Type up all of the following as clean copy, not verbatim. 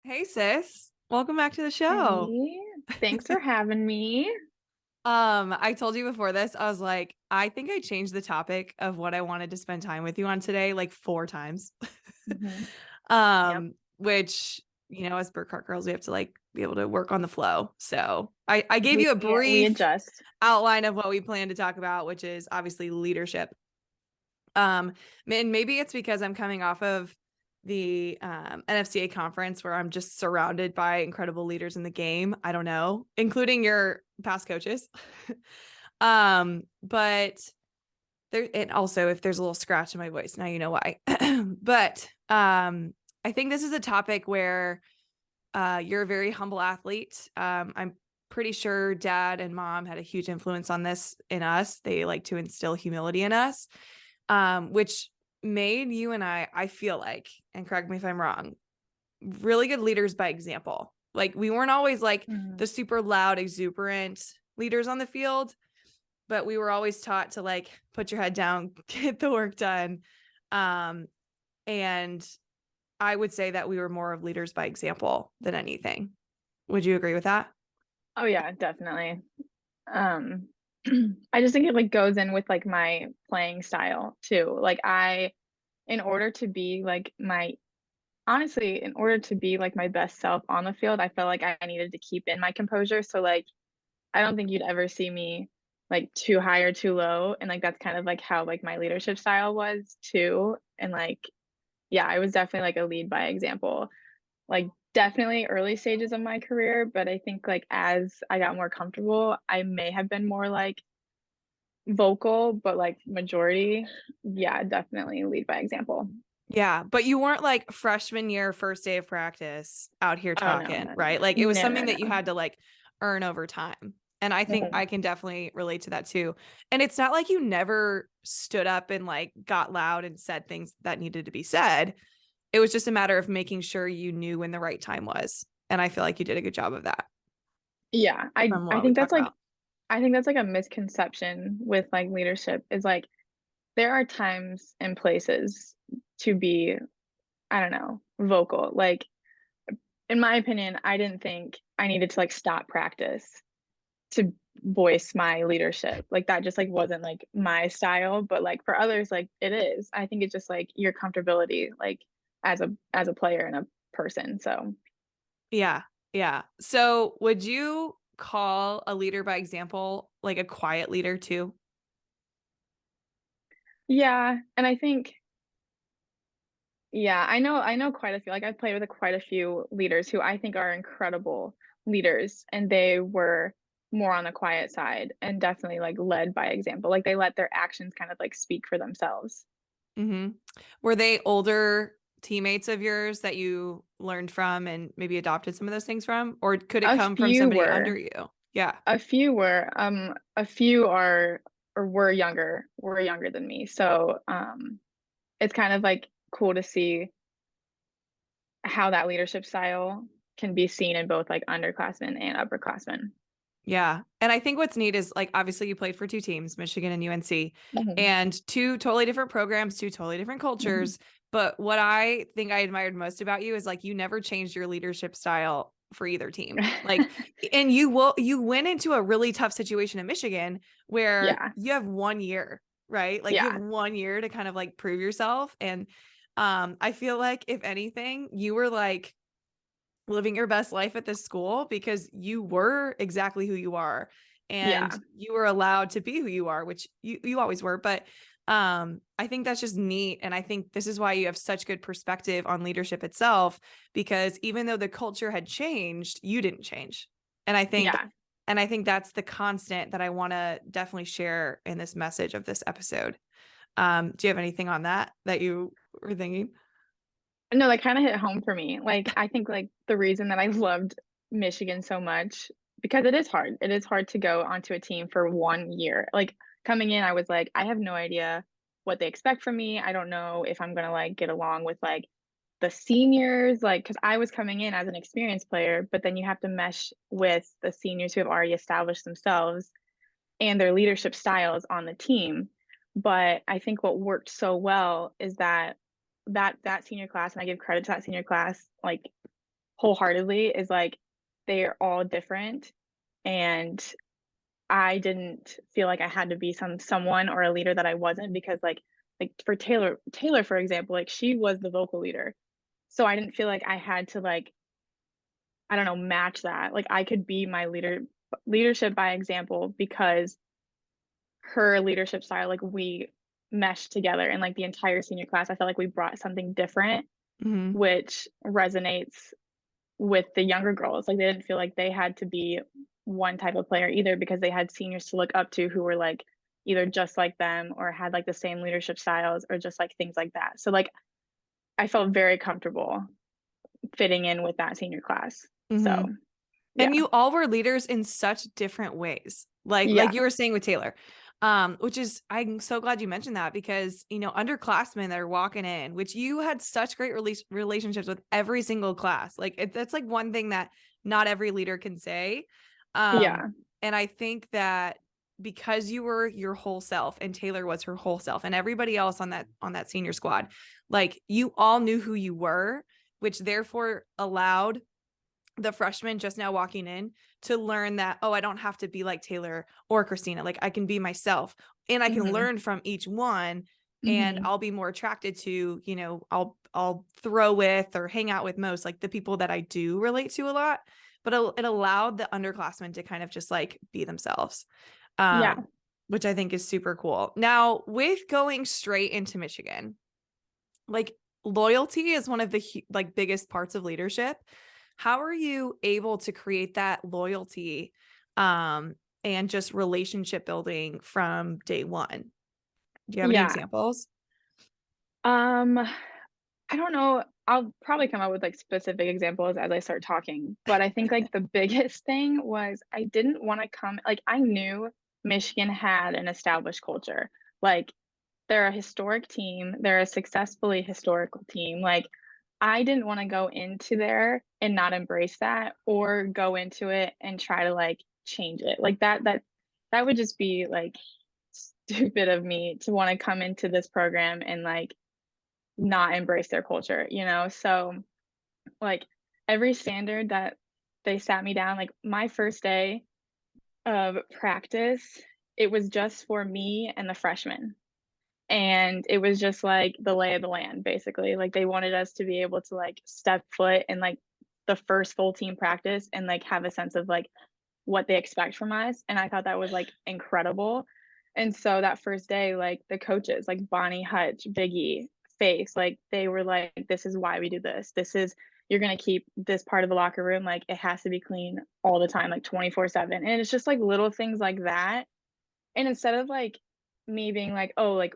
Hey sis, welcome back to the show. Hey, thanks for having me. I told you before this, I was like, I think I changed the topic of what I wanted to spend time with you on today like 4 times. hmm Yep. Which, as Burkhardt girls, we have to like be able to work on the flow. So I gave We you a we brief adjust. outline of what we plan to talk about, which is obviously leadership. And maybe it's because I'm coming off of the NFCA conference where I'm just surrounded by incredible leaders in the game. I don't know, including your past coaches. But there, and also if there's a little scratch in my voice, now you know why. But I think this is a topic where you're a very humble athlete. I'm pretty sure dad and mom had a huge influence on this in us. They like to instill humility in us, which made you and I feel like, and correct me if I'm wrong, really good leaders by example. Like we weren't always like Mhm. the super loud, exuberant leaders on the field, but we were always taught to like put your head down, get the work done. Um, and I would say that we were more of leaders by example than anything. Would you agree with that? Oh yeah, definitely. Um, I just think it like goes in with like my playing style too. In order to be like in order to be like my best self on the field, I felt like I needed to keep in my composure. So like, I don't think you'd ever see me like too high or too low, and like that's kind of like how like my leadership style was too. And like, yeah, I was definitely like a lead by example. Like definitely early stages of my career, but I think like as I got more comfortable, I may have been more like vocal, but like majority, yeah, definitely lead by example. Yeah, but you weren't like freshman year, first day of practice out here Oh no, talking, no, no, right? Like it was no, no, something no, that you had to like earn over time. And I think no. I can definitely relate to that too. And it's not like you never stood up and like got loud and said things that needed to be said. It was just a matter of making sure you knew when the right time was. And I feel like you did a good job of that Yeah, from I what we think talk about. I think that's like a misconception with like leadership is like there are times and places to be, I don't know, vocal. Like in my opinion, I didn't think I needed to like stop practice to voice my leadership. Like that just like wasn't like my style, but like for others like it is. I think it's just like your comfortability like as a player and a person. So, Yeah. Yeah. So would you call a leader by example like a quiet leader too? yeah, and I think yeah, I know quite a few. Like I've played with quite a few leaders who I think are incredible leaders, and they were more on the quiet side and definitely like led by example. Like they let their actions kind of like speak for themselves. Hmm. Were they older teammates of yours that you learned from and maybe adopted some of those things from? Or could it A come from few somebody under were, you? Yeah. a few are or were younger than me. So, it's kind of like cool to see how that leadership style can be seen in both like underclassmen and upperclassmen. Yeah. And I think what's neat is like obviously you played for two teams, Michigan and UNC, hmm and two totally different programs, two totally different hmm cultures. But what I think I admired most about you is like you never changed your leadership style for either team. Like, and you went into a really tough situation in Michigan where Yeah, you have 1 year, right? Like you have yeah, 1 year to kind of like prove yourself. And I feel like if anything, you were like living your best life at this school because you were exactly who you are and yeah, you were allowed to be who you are, which you always were. But I think that's just neat. And I think this is why you have such good perspective on leadership itself, because even though the culture had changed, you didn't change. And I think yeah. and I think that's the constant that I want to definitely share in this message of this episode. Do you have anything on that you were thinking? No, that kind of hit home for me. Like, I think like the reason that I loved Michigan so much because it is hard. It is hard to go onto a team for 1 year. Like coming in, I was like, I have no idea what they expect from me. I don't know if I'm gonna like get along with like the seniors, like because I was coming in as an experienced player, but then you have to mesh with the seniors who have already established themselves and their leadership styles on the team. But I think what worked so well is that senior class, and I give credit to that senior class, like wholeheartedly is like they are all different, and I didn't feel like I had to be someone or a leader that I wasn't, because like for Taylor, for example, like she was the vocal leader. So I didn't feel like I had to like, I don't know, match that. Like I could be my leadership by example, because her leadership style, like we meshed together, and like the entire senior class, I felt like we brought something different, Mm-hmm. which resonates with the younger girls. Like they didn't feel like they had to be one type of player either, because they had seniors to look up to who were like either just like them or had like the same leadership styles or just like things like that. So like I felt very comfortable fitting in with that senior class. Mm-hmm. So And yeah. you all were leaders in such different ways. Like Yeah. you were saying with Taylor. Which is, I'm so glad you mentioned that, because, underclassmen that are walking in, which you had such great relationships with every single class. Like that's like one thing that not every leader can say. Um, Yeah. and I think that because you were your whole self and Taylor was her whole self and everybody else on that senior squad, like you all knew who you were, which therefore allowed the freshman just now walking in to learn that, oh, I don't have to be like Taylor or Kristina. Like I can be myself and I can Mhm. learn from each one, and Mhm. I'll be more attracted to, I'll throw with or hang out with most like the people that I do relate to a lot. But it allowed the underclassmen to kind of just like be themselves. Yeah. Um, which I think is super cool. Now, with going straight into Michigan, like loyalty is one of the like biggest parts of leadership. How are you able to create that loyalty and just relationship building from day one? Do you have any Yeah. examples? Um, I don't know. I'll probably come up with like specific examples as I start talking, but I think like the biggest thing was I didn't want to come, like I knew Michigan had an established culture. Like they're a historic team, they're a successfully historical team. Like I didn't want to go into there and not embrace that, or go into it and try to like change it. Like that would just be like stupid of me to want to come into this program and like not embrace their culture, you know? So, like, every standard that they sat me down, like, my first day of practice, it was just for me and the freshmen. And it was just like the lay of the land, basically. Like, they wanted us to be able to, like, step foot in, like, the first full team practice and, like, have a sense of, like, what they expect from us. And I thought that was, like, incredible. And so that first day, like, the coaches, like Bonnie, Hutch, Biggie, Face, like, they were like, "This is why we do this. This is you're gonna keep this part of the locker room, like, it has to be clean all the time, like, 24/7." And it's just, like, little things like that. And instead of, like, me being like, "Oh, like,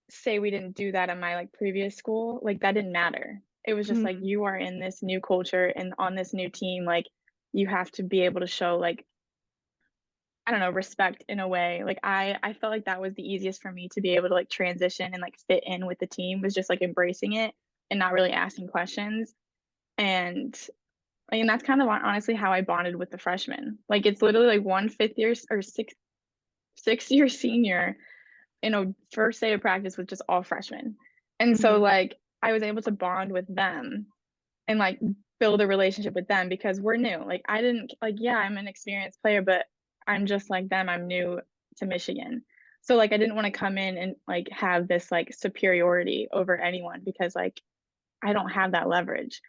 say we didn't do that in my, like, previous school," like, that didn't matter. It was just like, Mhm. "You are in this new culture and on this new team, like, you have to be able to show, like, I don't know, respect in a way." Like I felt like that was the easiest for me to be able to like transition and like fit in with the team, was just like embracing it and not really asking questions. And I mean that's kind of honestly how I bonded with the freshmen. Like it's literally like one fifth year or sixth year senior in a first day of practice with just all freshmen. And so Mhm. like I was able to bond with them and like build a relationship with them, because we're new. Like I didn't like, yeah, I'm an experienced player, but I'm just like them. I'm new to Michigan. So like I didn't want to come in and like have this like superiority over anyone, because like I don't have that leverage.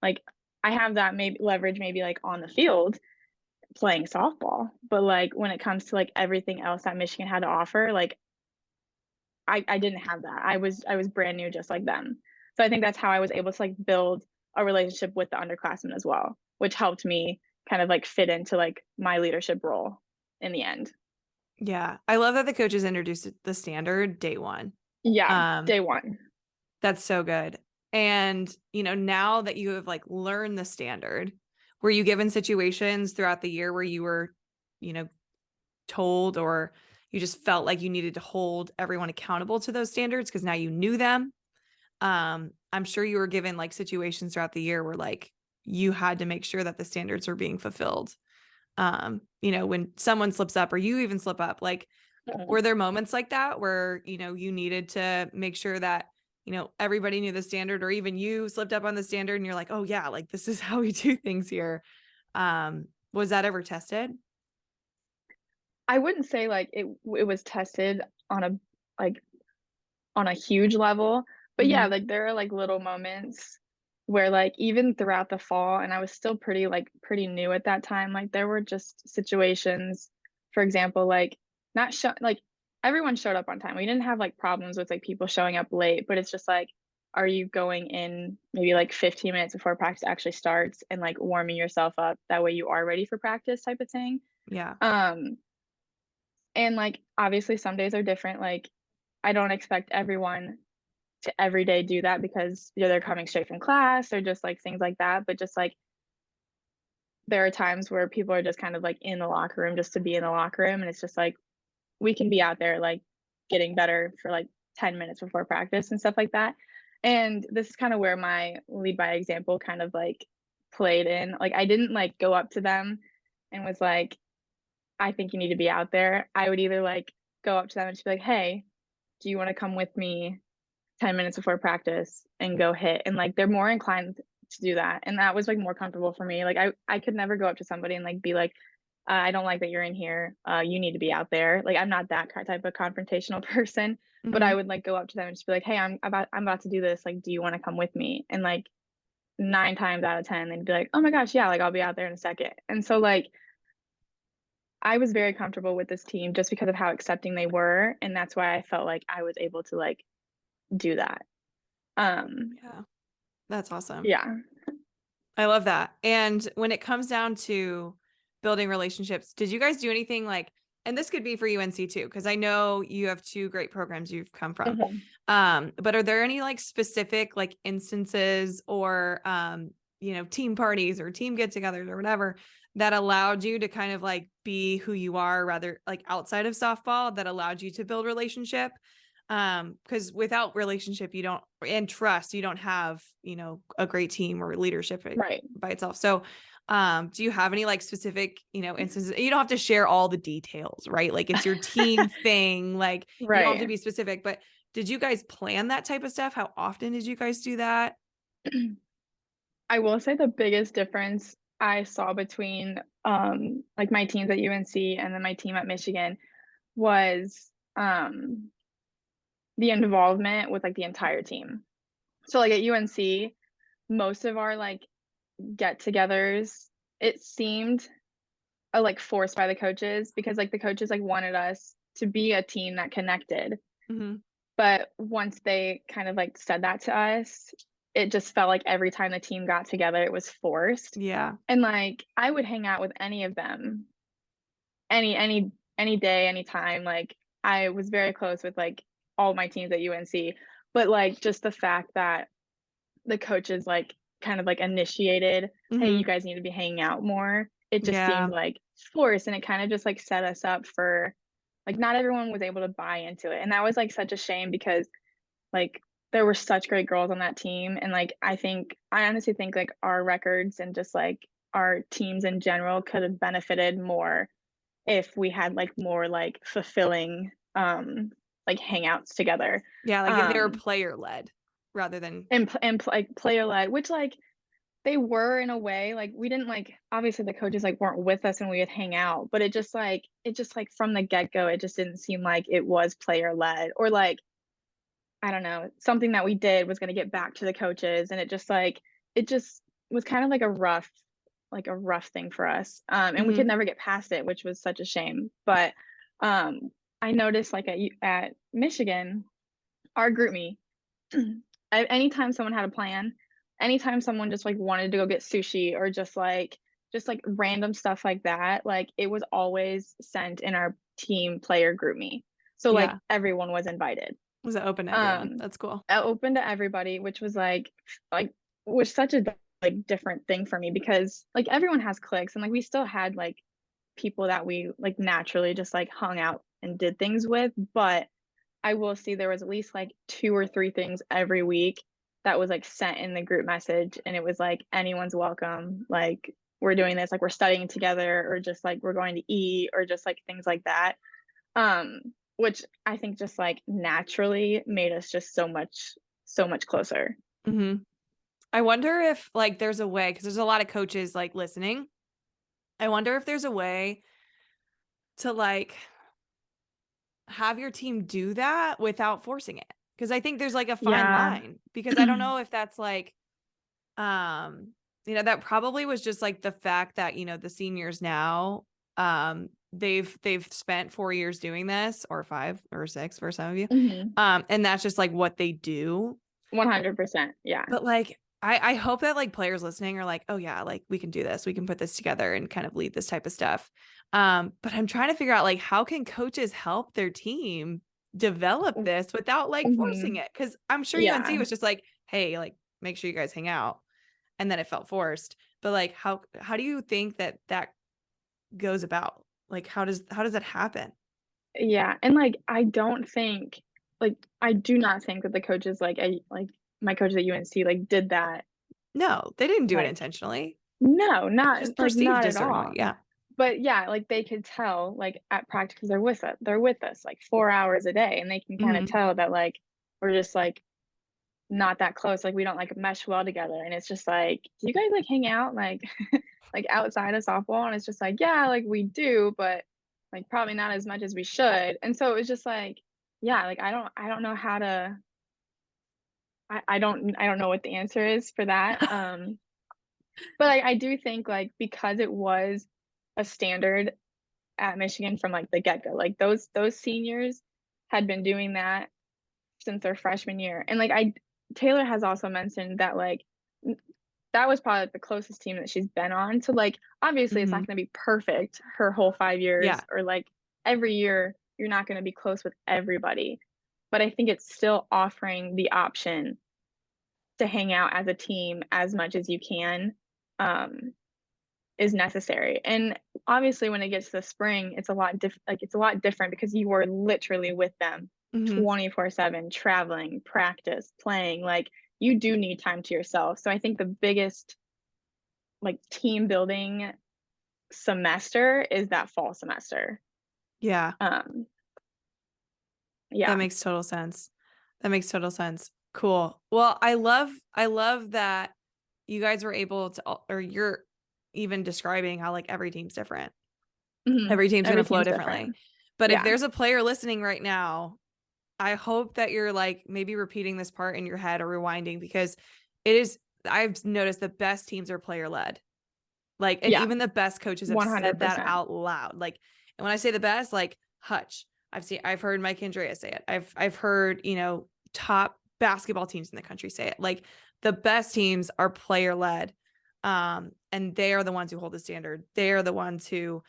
Like I have that maybe leverage maybe like on the field playing softball, but like when it comes to like everything else that Michigan had to offer, like I didn't have that. I was brand new just like them. So I think that's how I was able to like build a relationship with the underclassmen as well, which helped me kind of like fit into like my leadership role in the end. Yeah. I love that the coaches introduced the standard day one. Yeah, Um, day one. that's so good. And, now that you have like learned the standard, were you given situations throughout the year where you were, you know, told, or you just felt like you needed to hold everyone accountable to those standards because now you knew them? I'm sure you were given like situations throughout the year where like you had to make sure that the standards were being fulfilled. When someone slips up or you even slip up, like Mhm. were there moments like that where, you needed to make sure that everybody knew the standard, or even you slipped up on the standard and you're like, oh yeah, like this is how we do things here. Was that ever tested? I wouldn't say like it was tested on a like on a huge level, but yeah, Mm-hmm. like there are like little moments where like even throughout the fall, and I was still pretty new at that time, like there were just situations, for example, like not show like everyone showed up on time. We didn't have like problems with like people showing up late, but it's just like, are you going in maybe like 15 minutes before practice actually starts and like warming yourself up that way you are ready for practice type of thing. Yeah. um and like obviously some days are different. Like I don't expect everyone to every day do that because they're coming straight from class or just like things like that. But just like there are times where people are just kind of like in the locker room just to be in the locker room. And it's just like we can be out there like getting better for like 10 minutes before practice and stuff like that. And this is kind of where my lead by example kind of like played in. Like I didn't like go up to them and was like, I think you need to be out there. I would either like go up to them and just be like, hey, do you want to come with me 10 minutes before practice and go hit? And like they're more inclined to do that. And that was like more comfortable for me. Like I could never go up to somebody and like be like, I don't like that you're in here. You need to be out there. Like I'm not that type of confrontational person, but Mm-hmm. I would like go up to them and just be like, hey, I'm about to do this. Like, do you want to come with me? And like 9 times out of 10, they'd be like, oh my gosh, yeah, like I'll be out there in a second. And so like I was very comfortable with this team just because of how accepting they were. And that's why I felt like I was able to like do that. Um, Yeah. That's awesome. yeah. I love that. And when it comes down to building relationships, did you guys do anything like, and this could be for UNC too, because I know you have two great programs you've come from. Mhm. But are there any like specific like instances or team parties or team get-togethers or whatever that allowed you to kind of like be who you are, rather like outside of softball, that allowed you to build relationship? Because without relationship and trust, you don't have a great team or leadership Right. by itself. So do you have any like specific instances? You don't have to share all the details, right? Like it's your team thing, like you don't have to Right. be specific. But did you guys plan that type of stuff? How often did you guys do that? I will say the biggest difference I saw between like my teams at UNC and then my team at Michigan was the involvement with like the entire team. So like at UNC, most of our like get-togethers, it seemed like forced by the coaches because like the coaches like wanted us to be a team that connected. Mm-hmm. But once they kind of like said that to us, it just felt like every time the team got together, it was forced. Yeah. And like I would hang out with any of them, any day, anytime. Like I was very close with like all my teams at UNC. But like just the fact that the coaches like kind of like initiated, hey, Mm-hmm. you guys need to be hanging out more. It just seemed Yeah. like forced, and it kind of just like set us up for like not everyone was able to buy into it. And that was like such a shame because like there were such great girls on that team. And like I honestly think like our records and just like our teams in general could have benefited more if we had like more like fulfilling like hangouts together. Yeah. Like if they were Um player led rather than. and like player led, which like they were in a way. Like we didn't like obviously the coaches like weren't with us and we would hang out, but it just like from the get-go, it just didn't seem like it was player led or like I don't know, something that we did was going to get back to the coaches. And it just was kind of like a rough thing for us. And we Mm-hmm. could never get past it, which was such a shame. But I noticed like at Michigan, our group me, anytime someone had a plan, anytime someone just like wanted to go get sushi or just like random stuff like that, like it was always sent in our team player group me. So like Yeah. everyone was invited. Was it open to everyone? um That's cool. Open to everybody, which was like was such a like different thing for me because like everyone has cliques and like we still had like people that we like naturally just like hung out and did things with. But I will see there was at least like 2 or 3 things every week that was like sent in the group message, and it was like anyone's welcome, like we're doing this, like we're studying together, or just like we're going to eat, or just like things like that. um which I think just like naturally made us just so much so much closer. Mm-hmm. I wonder if like there's a way, because there's a lot of coaches like listening. I wonder if there's a way to like have your team do that without forcing it. Because I think there's like a fine Yeah. line, because I don't know if that's like, that probably was just like the fact that, the seniors now, they've spent 4 years doing this, or 5 or 6 for some of you. Mhm. And that's just like what they do. 100%. Yeah. But like, I hope that like players listening are like, oh yeah, like we can do this. We can put this together and kind of lead this type of stuff. But I'm trying to figure out like, how can coaches help their team develop this without like forcing Mhm. it? Cause I'm sure UNC Yeah. was just like, hey, like make sure you guys hang out. And then it felt forced. But like, how do you think that goes about? Like, how does that happen? Yeah, and, like, I don't think like, I do not think that the coaches, like, my coaches at UNC, like, did that, No, they didn't do it like intentionally. no, Just not perceived a at certain way. all. Yeah. But, yeah, like, they could tell, like, at practice 'cause they're with us, like, 4 hours a day, and they can kinda Hmm. tell that, like, we're just, like, not that close, like, we don't, like, mesh well together, and it's just like, "Do you guys, like, hang out, like like, outside of softball?" And it's just like, "Yeah, like, we do, but, like, probably not as much as we should." And so it was just like, yeah, like, I don't know how to I don't know what the answer is for that, but I do think, like, because it was a standard at Michigan from, like, the get-go, like, those seniors had been doing that since their freshman year, and, like, I Taylor has also mentioned that, like, n that was probably, like, the closest team that she's been on, so, like, obviously, it's Hmm. not gonna be perfect her whole 5 years Yeah. or, like, every year, you're not gonna be close with everybody, but I think it's still offering the option to hang out as a team as much as you can, um, is necessary, and, obviously, when it gets to the spring, it's a lot different because you were literally with them Hmm. 24/7, traveling, practice, playing, like, you do need time to yourself, so I think the biggest, like, team building semester is that fall semester. Yeah. Um, That yeah. makes total sense. That makes total sense. Cool. Well, I love that you guys were able to, or you're even describing how like every team's different. Mhm. Every team's going Every to flow team's differently. different. But if Yeah. there's a player listening right now, I hope that you're like maybe repeating this part in your head or rewinding, because it is, I've noticed the best teams are player led. Like, and Yeah. even the best coaches have said that 100%. out loud. Like, and when I say the best, like Hutch, I've heard Mike Andrea say it. I've heard, top basketball teams in the country say it. Like the best teams are player led. And they are the ones who hold the standard. They are the ones who,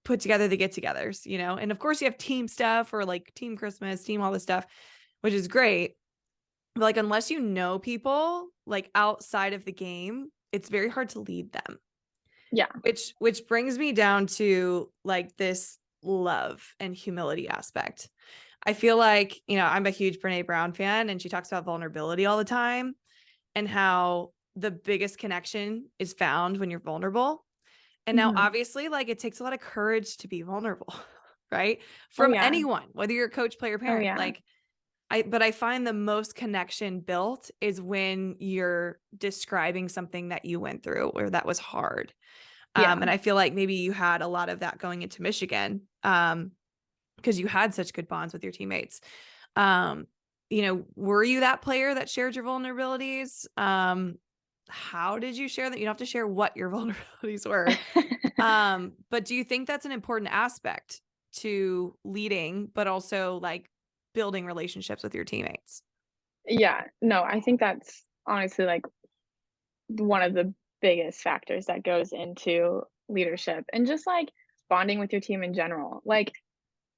put together the get-togethers, and of course you have team stuff or like team Christmas, team, all this stuff, which is great. But like, unless you know people like outside of the game, it's very hard to lead them. Yeah. Which brings me down to like this love and humility aspect. I feel like, I'm a huge Brene Brown fan, and she talks about vulnerability all the time and how the biggest connection is found when you're vulnerable. And now Mhm. obviously like it takes a lot of courage to be vulnerable, right? Oh, From yeah. anyone, whether you're a coach, player, Oh, parent. yeah. Like but I find the most connection built is when you're describing something that you went through or that was hard. Yeah. And I feel like maybe you had a lot of that going into Michigan, because you had such good bonds with your teammates. Um, were you that player that shared your vulnerabilities? How did you share that? You don't have to share what your vulnerabilities were. But do you think that's an important aspect to leading, but also like building relationships with your teammates? Yeah. No, I think that's honestly, like, one of the biggest factors that goes into leadership and just, like, bonding with your team in general. Like,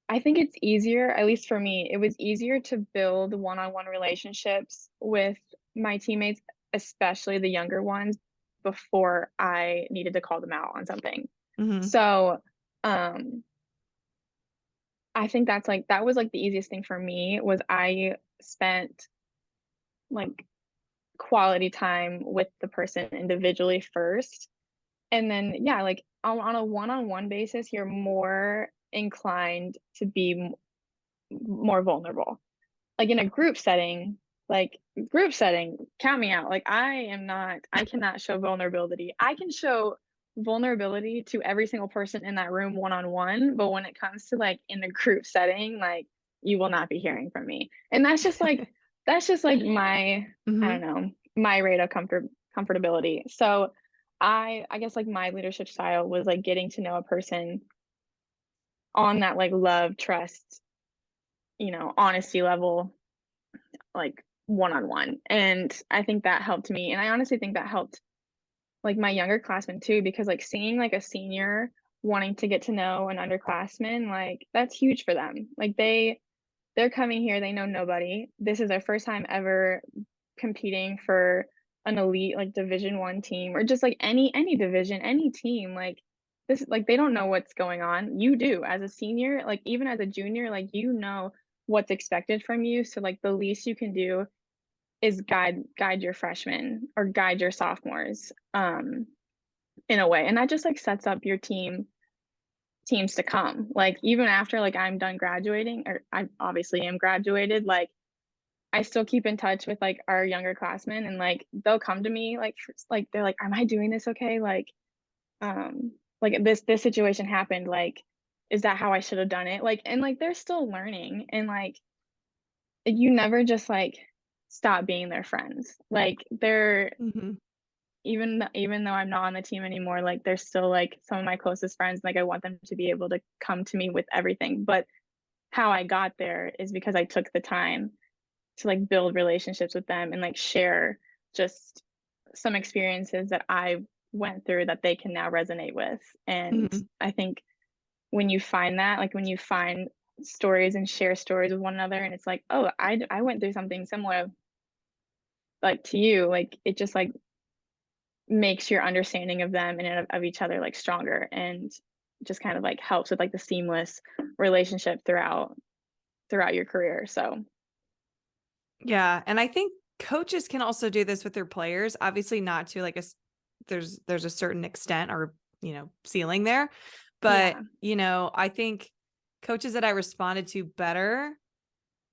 I think it's easier, at least for me, it was easier to build one-on-one relationships with my teammates, especially the younger ones, before I needed to call them out on something. Hmm. So, um, I think that was, like, the easiest thing for me was I spent, like, quality time with the person individually first. And then, yeah, like, on a one-on-one basis, you're more inclined to be more vulnerable. Like, in a group setting, Like group setting, count me out. Like I cannot show vulnerability. I can show vulnerability to every single person in that room one-on-one, but when it comes to like in a group setting, like you will not be hearing from me. And that's just like my, I don't Mhm. know, my rate of comfortability. So I guess like my leadership style was like getting to know a person on that like love, trust, honesty level, like one-on-one. And I think that helped me. And I honestly think that helped like my younger classmen too, because like seeing like a senior wanting to get to know an underclassman, like that's huge for them. Like they're coming here, they know nobody. This is their first time ever competing for an elite like Division 1 team or just like any division, any team. Like this, like they don't know what's going on. You do as a senior, like even as a junior, like what's expected from you. So like the least you can do is guide your freshmen or guide your sophomores in a way. And that just like sets up your teams to come. Like even after like I'm done graduating, or I obviously am graduated, like I still keep in touch with like our younger classmen, and like they'll come to me like they're like, am I doing this okay? Like this situation happened, like is that how I should have done it? Like and like they're still learning, and like you never just like stop being their friends. Like they're Mhm. even though I'm not on the team anymore, like they're still like some of my closest friends. Like I want them to be able to come to me with everything. But how I got there is because I took the time to like build relationships with them and like share just some experiences that I went through that they can now resonate with. And Mhm. I think when you find that, like when you find stories and share stories with one another, and it's like, oh, I went through something similar like to you, like it just like makes your understanding of them and of each other like stronger, and just kind of like helps with like the seamless relationship throughout your career. So Yeah, and I think coaches can also do this with their players. Obviously not to like there's a certain extent or, ceiling there. But, yeah. I think coaches that I responded to better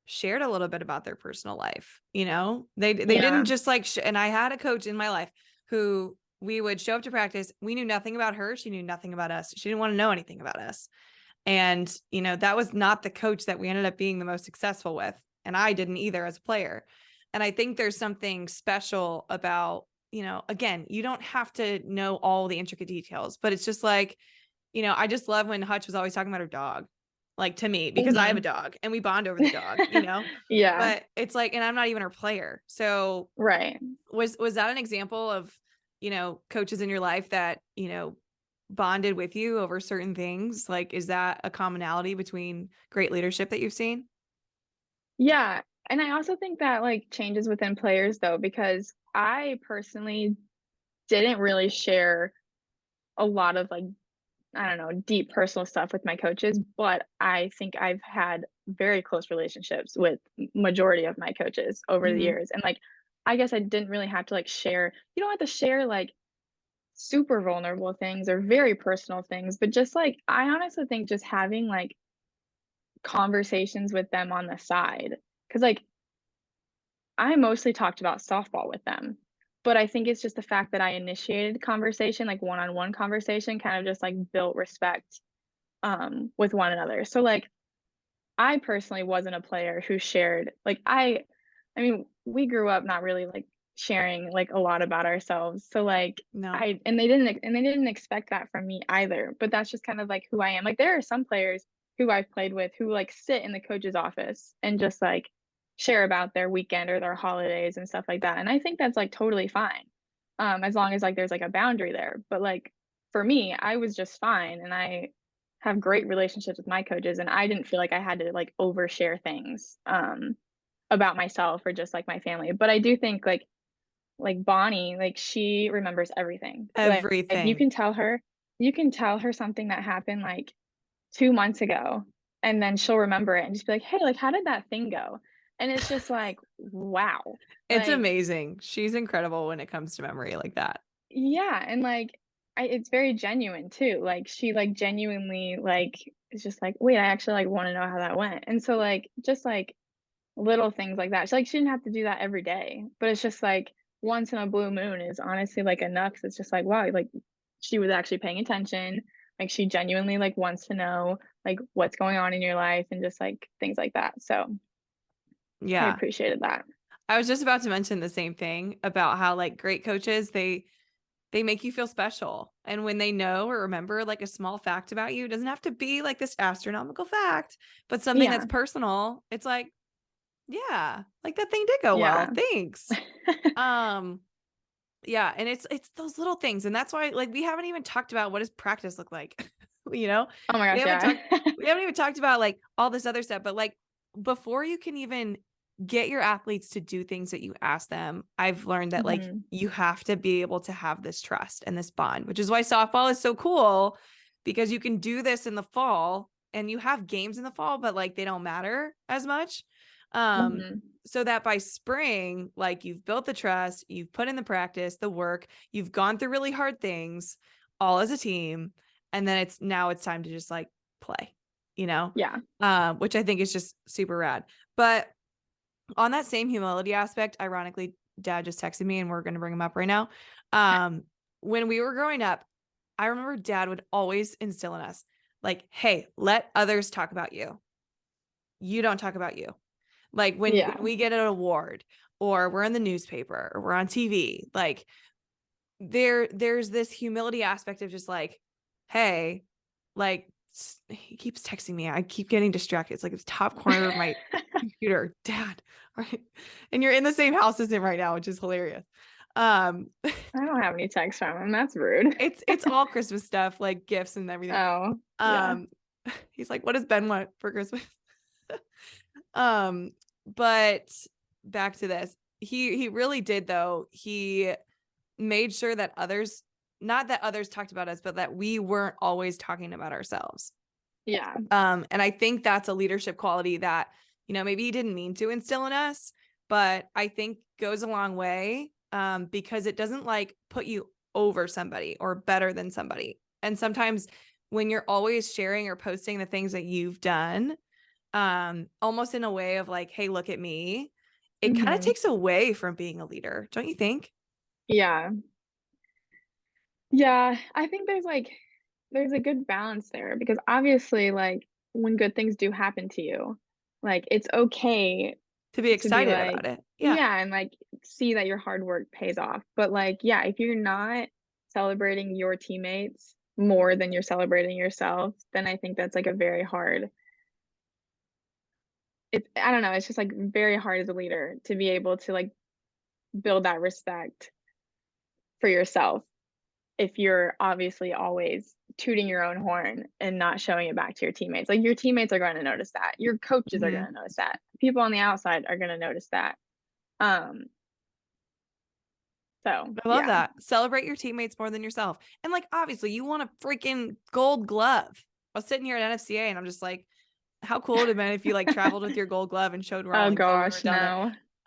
shared a little bit about their personal life. They Yeah. didn't just like and I had a coach in my life who we would show up to practice. We knew nothing about her. She knew nothing about us. She didn't want to know anything about us. And, that was not the coach that we ended up being the most successful with. And I didn't either as a player. And I think there's something special about, again, you don't have to know all the intricate details, but it's just like, I just love when Hutch was always talking about her dog, like to me, because I have a Hmm. dog and we bond over the dog. Yeah. But it's like, and I'm not even her player. So Right. was that an example of, coaches in your life that, bonded with you over certain things? Like, is that a commonality between great leadership that you've seen? Yeah. And I also think that like changes within players though, because I personally didn't really share a lot of like, I don't know, deep personal stuff with my coaches, but I think I've had very close relationships with majority of my coaches over the Hmm. years. And like I guess I didn't really have to like share, you don't have to share like super vulnerable things or very personal things, but just like I honestly think just having like conversations with them on the side. Cause like I mostly talked about softball with them, but I think it's just the fact that I initiated conversation, like one-on-one conversation, kind of just like built respect with one another. So like I personally wasn't a player who shared like I mean we grew up not really like sharing like a lot about ourselves. So like No. they didn't expect that from me either. But that's just kind of like who I am. Like there are some players who I've played with who like sit in the coach's office and just like share about their weekend or their holidays and stuff like that. And I think that's like totally fine. As long as like there's like a boundary there. But like for me, I was just fine, and I have great relationships with my coaches, and I didn't feel like I had to like overshare things about myself or just like my family. But I do think like Bonnie, like she remembers everything. Like Everything. you can tell her something that happened like 2 months ago, and then she'll remember it and just be like, hey, like how did that thing go? And it's just like, wow. It's Like, amazing. She's incredible when it comes to memory like that. yeah, and like it's very genuine too. Like she like genuinely like is just like, wait, I actually like want to know how that went. And so like just like little things like that. She didn't have to do that every day, but it's just like once in a blue moon is honestly like enough. 'Cause it's just like, wow, like she was actually paying attention. Like she genuinely like wants to know like what's going on in your life and just like things like that. So I Yeah. appreciated that. I was just about to mention the same thing about how like great coaches, they make you feel special. And when they know or remember like a small fact about you, it doesn't have to be like this astronomical fact, but something that's Yeah. personal. It's like, yeah, like that thing did go well. Yeah. Thanks. Um, yeah, and it's those little things. And that's why like we haven't even talked about what does practice look like. You know, Oh my we gosh, haven't yeah. talked we haven't even talked about like all this other stuff, but like before you can even get your athletes to do things that you ask them, I've learned that like Mhm. you have to be able to have this trust and this bond, which is why softball is so cool because you can do this in the fall and you have games in the fall, but like they don't matter as much. Um, Mhm. so that by spring, like you've built the trust, you've put in the practice, the work, you've gone through really hard things all as a team. And then it's time to just like play, you know, Yeah. which I think is just super rad. But on that same humility aspect, ironically, dad just texted me and we're going to bring him up right now. When we were growing up, I remember dad would always instill in us like, hey, let others talk about you. You don't talk about you. Like when Yeah. we get an award or we're in the newspaper or we're on TV, like there's this humility aspect of just like, hey, like he keeps texting me. I keep getting distracted. It's like the top corner of my computer, dad. Right. And you're in the same house as him right now, which is hilarious. Um, I don't have any texts from him. That's rude. it's all Christmas stuff, like gifts and everything. Oh, yeah. Um, he's like, what does Ben want for Christmas? Um, but back to this. He really did though. He made sure that others, not that others talked about us, but that we weren't always talking about ourselves. Yeah. And I think that's a leadership quality that, you know, maybe he didn't mean to instill in us, but I think goes a long way, because it doesn't like put you over somebody or better than somebody. And sometimes when you're always sharing or posting the things that you've done, almost in a way of like, hey, look at me, it kind of Mhm. takes away from being a leader, don't you think? Yeah. Yeah, I think there's a good balance there because obviously, like, when good things do happen to you, like, it's okay To be to be excited like about it. Yeah. yeah, and, like, see that your hard work pays off, but, like, yeah, if you're not celebrating your teammates more than you're celebrating yourself, then I think that's, like, a very hard it's I don't know, it's just, like, very hard as a leader to be able to, like, build that respect for yourself if you're obviously always tooting your own horn and not showing it back to your teammates. Like, your teammates are gonna notice that. Your coaches are Mhm. gonna notice that. People on the outside are gonna notice that. Um, so, I love yeah. that. Celebrate your teammates more than yourself. And like, obviously, you want a freaking gold glove. I was sitting here at NFCA and I'm just like, how cool would it have been if you like traveled with your gold glove and showed Oh Rawlings while we were gosh, down there?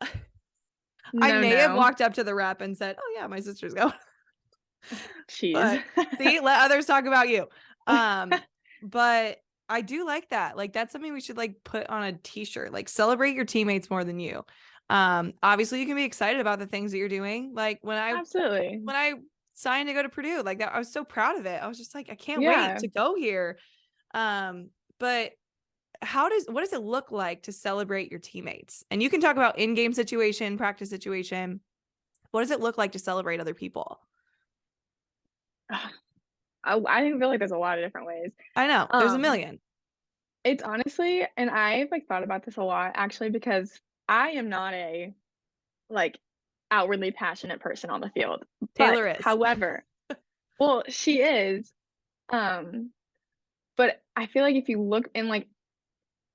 no. I No, may have no. walked up to the rep and said, oh yeah, my sister's going. Jeez. But see, let others talk about you. But I do like that. Like that's something we should like put on a t-shirt. Like celebrate your teammates more than you. Obviously you can be excited about the things that you're doing. Like Absolutely. when I signed to go to Purdue, like that I was so proud of it. I was just like, I can't wait Yeah. to go here. But what does it look like to celebrate your teammates? And you can talk about in-game situation, practice situation. What does it look like to celebrate other people? I feel like there's a lot of different ways. I know there's a Um, million. it's honestly and I've, like, thought about this a lot actually because I am not a, like, outwardly passionate person on the field. But, Taylor is. however well, she is, um, but I feel like if you look in, like,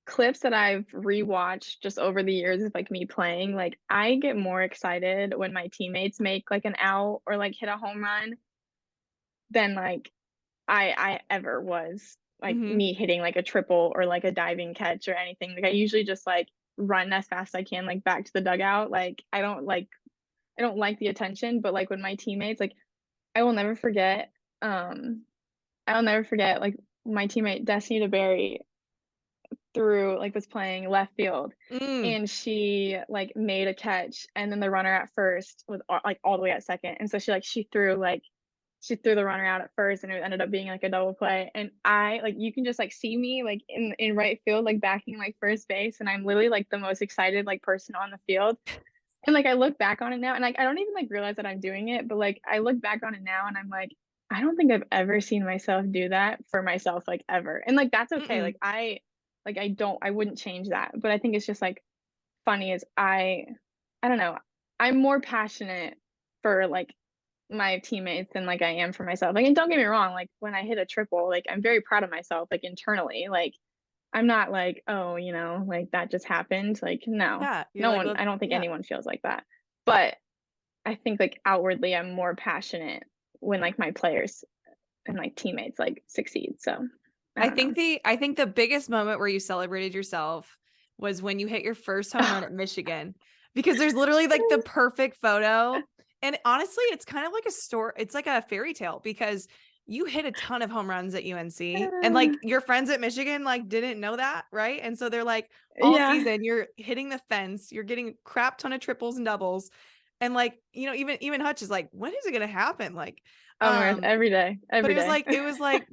clips that I've rewatched just over the years of, like, me playing, like, I get more excited when my teammates make, like, an out or, like, hit a home run than, like, I ever was, like, Mhm. me hitting, like, a triple or, like, a diving catch or anything. Like, I usually just, like, run as fast as I can, like, back to the dugout. Like, I don't like the attention, but, like, when my teammates like, I will never forget, um, I will never forget, like, my teammate Destiny DeBerry was playing left field, Mm. and she like made a catch, and then the runner at first was like all the way at second, and so she threw the runner out at first, and it ended up being like a double play. And I like, you can just like see me like in right field, like backing like first base, and I'm literally like the most excited like person on the field. And like I look back on it now, and like I don't even like realize that I'm doing it, but like I look back on it now and I'm like, I don't think I've ever seen myself do that for myself, like ever. And like that's okay. Mm-mm. I wouldn't change that. But I think it's just like funny is I don't know. I'm more passionate for like my teammates than like I am for myself. Like, and don't get me wrong, like when I hit a triple, like I'm very proud of myself, like internally. Like I'm not like, oh, like that just happened. Like, no, Yeah. You're no like, one, well, I don't think yeah. anyone feels like that. But I think like outwardly, I'm more passionate when like my players and like teammates like succeed. So I don't know. I think the biggest moment where you celebrated yourself was when you hit your first home run at Michigan, because there's literally like the perfect photo. And honestly, it's kind of like a story. It's like a fairy tale, because you hit a ton of home runs at UNC, and like your friends at Michigan like didn't know that, right? And so they're like, all Yeah. season you're hitting the fence, you're getting a crap ton of triples and doubles. And like, even Hutch is like, when is it gonna happen? Like, Oh my gosh, every day, but every day. it was like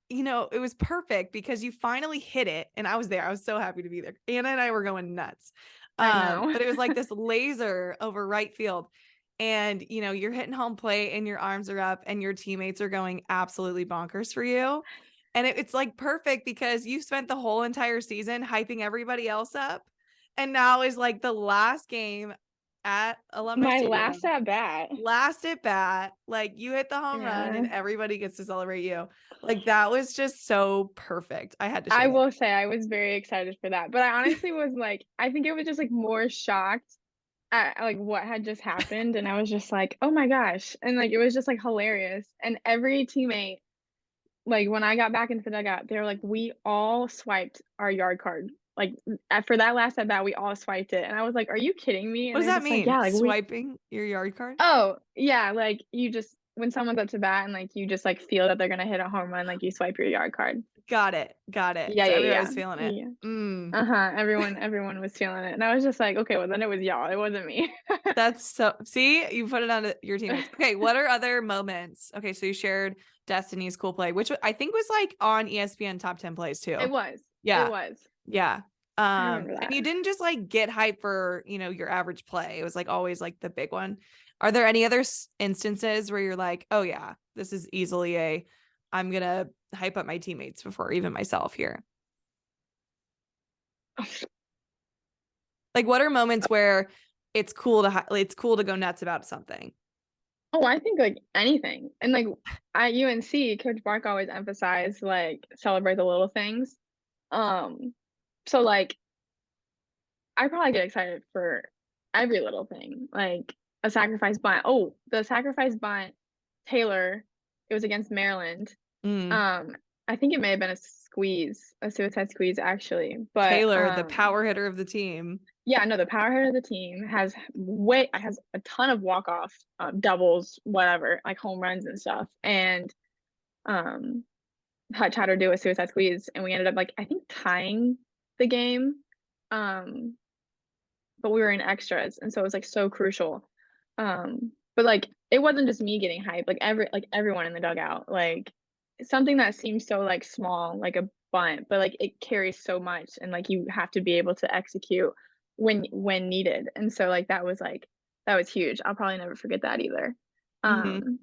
it was perfect because you finally hit it. And I was there. I was so happy to be there. Anna and I were going nuts. I know. But it was like this laser over right field. And, you're hitting home plate and your arms are up and your teammates are going absolutely bonkers for you. And it's like perfect because you spent the whole entire season hyping everybody else up. And now is like the last game at Alumni My Stadium, last at bat. last at bat, like you hit the home run Yeah. and everybody gets to celebrate you. Like that was just so perfect. I had to I share that. will say I was very excited for that, but I honestly was like, I think it was just like more shocked at like what had just happened, and I was just like, oh my gosh, and like it was just like hilarious. And every teammate, like when I got back into the dugout, they were like, we all swiped our yard card. Like for that last at bat, we all swiped it, and I was like, are you kidding me? What And does they're that just like, mean? yeah, like we. Swiping your yard card? Oh yeah, like you just when someone's up to bat and like you just like feel that they're gonna hit a home run, like you swipe your yard card. Got it. Got it. Yeah, So yeah, everybody yeah, was feeling it. yeah. Mm. Uh-huh. Everyone was feeling it. And I was just like, okay, well then it was y'all. It wasn't me. That's so, see, you put it on to your teammates. Okay. What are other moments? Okay. So you shared Destiny's cool play, which I think was like on ESPN top 10 plays too. It was. It Yeah. was. Yeah. I remember And that. you didn't just like get hype for, your average play. It was like always like the big one. Are there any other instances where you're like, oh yeah, this is easily I'm going to hype up my teammates before even myself here? Like what are moments where it's cool to go nuts about something? Oh, I think like anything. And like at UNC, Coach Bark always emphasized like celebrate the little things. Um, so like I probably get excited for every little thing. Like a sacrifice bunt. Oh, the sacrifice bunt, Taylor, it was against Maryland. Mm. Um, I think it may have been a suicide squeeze actually. But Taylor, the power hitter of the team. yeah, no, the power hitter of the team has a ton of walk off doubles, whatever, like home runs and stuff. And um, Hutch had her do a suicide squeeze, and we ended up like I think tying the game. Um, but we were in extras, and so it was like so crucial. But like it wasn't just me getting hyped, like everyone in the dugout, like something that seems so like small, like a bunt, but like it carries so much, and like you have to be able to execute when needed. And so that was huge. I'll probably never forget that either. Mm-hmm. Um,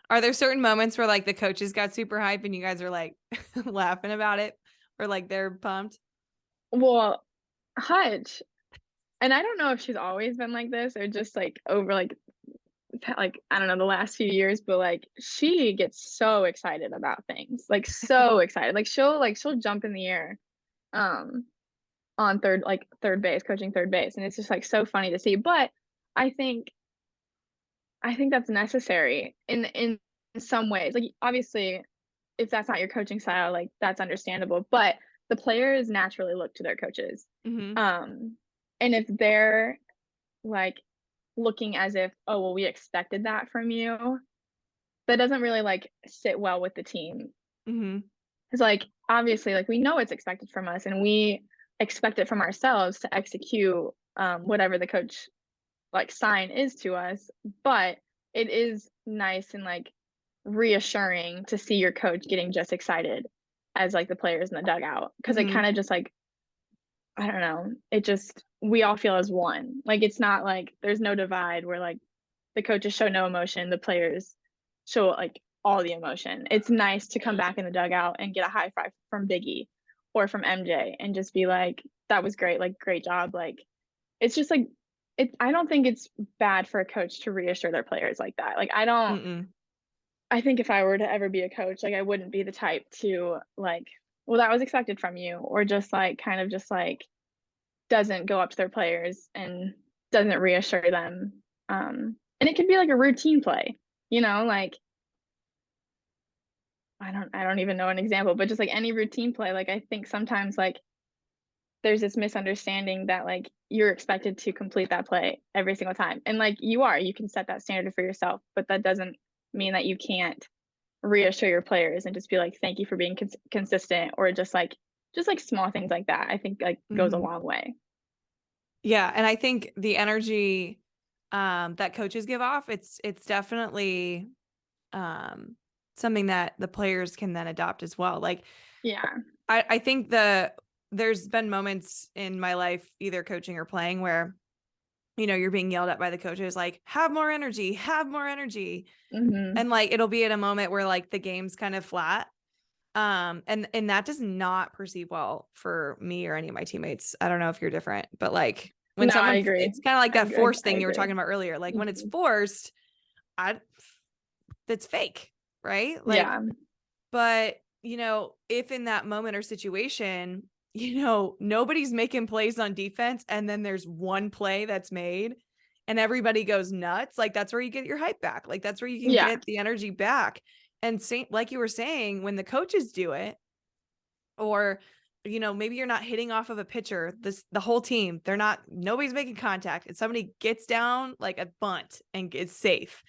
Are there certain moments where like the coaches got super hype and you guys are like laughing about it, or like they're pumped? well, Hutch, and I don't know if she's always been like this or just like over like I don't know the last few years, but like she gets so excited about things, like so excited. She'll jump in the air um on third base, coaching third base, and it's just like so funny to see. But I think that's necessary in some ways. Like obviously if that's not your coaching style, like that's understandable, but the players naturally look to their coaches. Mm-hmm. And if they're like looking as if, oh well, we expected that from you, that doesn't really like sit well with the team. Mm-hmm. Because like obviously like we know it's expected from us and we expect it from ourselves to execute whatever the coach like sign is to us, but it is nice and like reassuring to see your coach getting just excited as like the players in the dugout, because it Mhm. kind of just like, I don't know, it just, we all feel as one. Like it's not like there's no divide where like the coaches show no emotion, the players show like all the emotion. It's nice to come back in the dugout and get a high five from Biggie or from MJ and just be like, that was great, like great job. Like it's just like it, I don't think it's bad for a coach to reassure their players like that. Like I don't, Mm-mm. I think if I were to ever be a coach, like I wouldn't be the type to like, well, that was expected from you, or just like kind of just like doesn't go up to their players and doesn't reassure them. And it could be like a routine play, you know, like I don't even know an example, but just like any routine play, like I think sometimes like there's this misunderstanding that like you're expected to complete that play every single time. And like you can set that standard for yourself, but that doesn't mean that you can't reassure your players and just be like, thank you for being consistent, or just like small things like that. I think like goes a Mhm. long way. Yeah, and I think the energy that coaches give off, it's definitely something that the players can then adopt as well. Like Yeah. I think there's been moments in my life, either coaching or playing, where you're being yelled at by the coaches, like, have more energy, have more energy. Hmm. And like it'll be at a moment where like the game's kind of flat. And that does not perceive well for me or any of my teammates. I don't know if you're different, but like when No, I someone, agree. it's kind of like that force I thing you were agree. talking about earlier. Like when it's Hmm. forced, I that's fake, right? Like, Yeah. but if in that moment or situation, nobody's making plays on defense, and then there's one play that's made and everybody goes nuts, like that's where you get your hype back. Like that's where you can Yeah. get the energy back. And like you were saying, when the coaches do it, or maybe you're not hitting off of a pitcher, the whole team, nobody's making contact, and somebody gets down like a bunt and it's safe.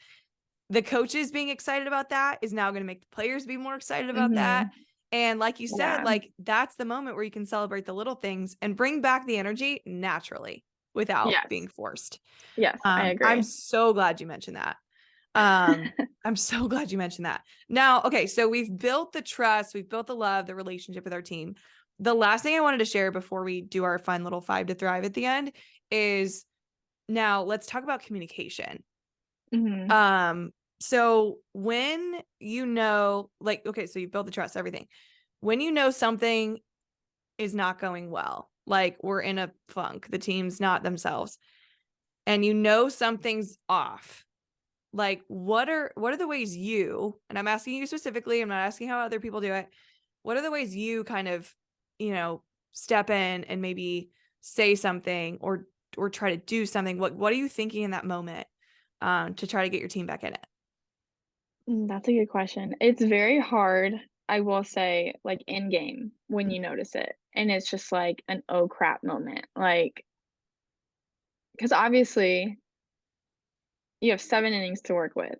The coaches being excited about that is now going to make the players be more excited about that. Hmm. And like you said, Yeah. like that's the moment where you can celebrate the little things and bring back the energy naturally without Yes. being forced. Yes, I I'm agree. so glad you mentioned that. I'm so glad you mentioned that. Now, okay, so we've built the trust, we've built the love, the relationship with our team. The last thing I wanted to share before we do our fun little 5 to Thrive at the end is, now let's talk about communication. Hmm. So when like, okay, so you build the trust, everything. When something is not going well, like we're in a funk, the team's not themselves, and something's off, like what are the ways and I'm asking you specifically, I'm not asking how other people do it. What are the ways you kind of, step in and maybe say something, or try to do something? What are you thinking in that moment, to try to get your team back in it? That's a good question. It's very hard, I will say, like in game when you notice it. And it's just like an oh crap moment. Like, because obviously you have 7 innings to work with.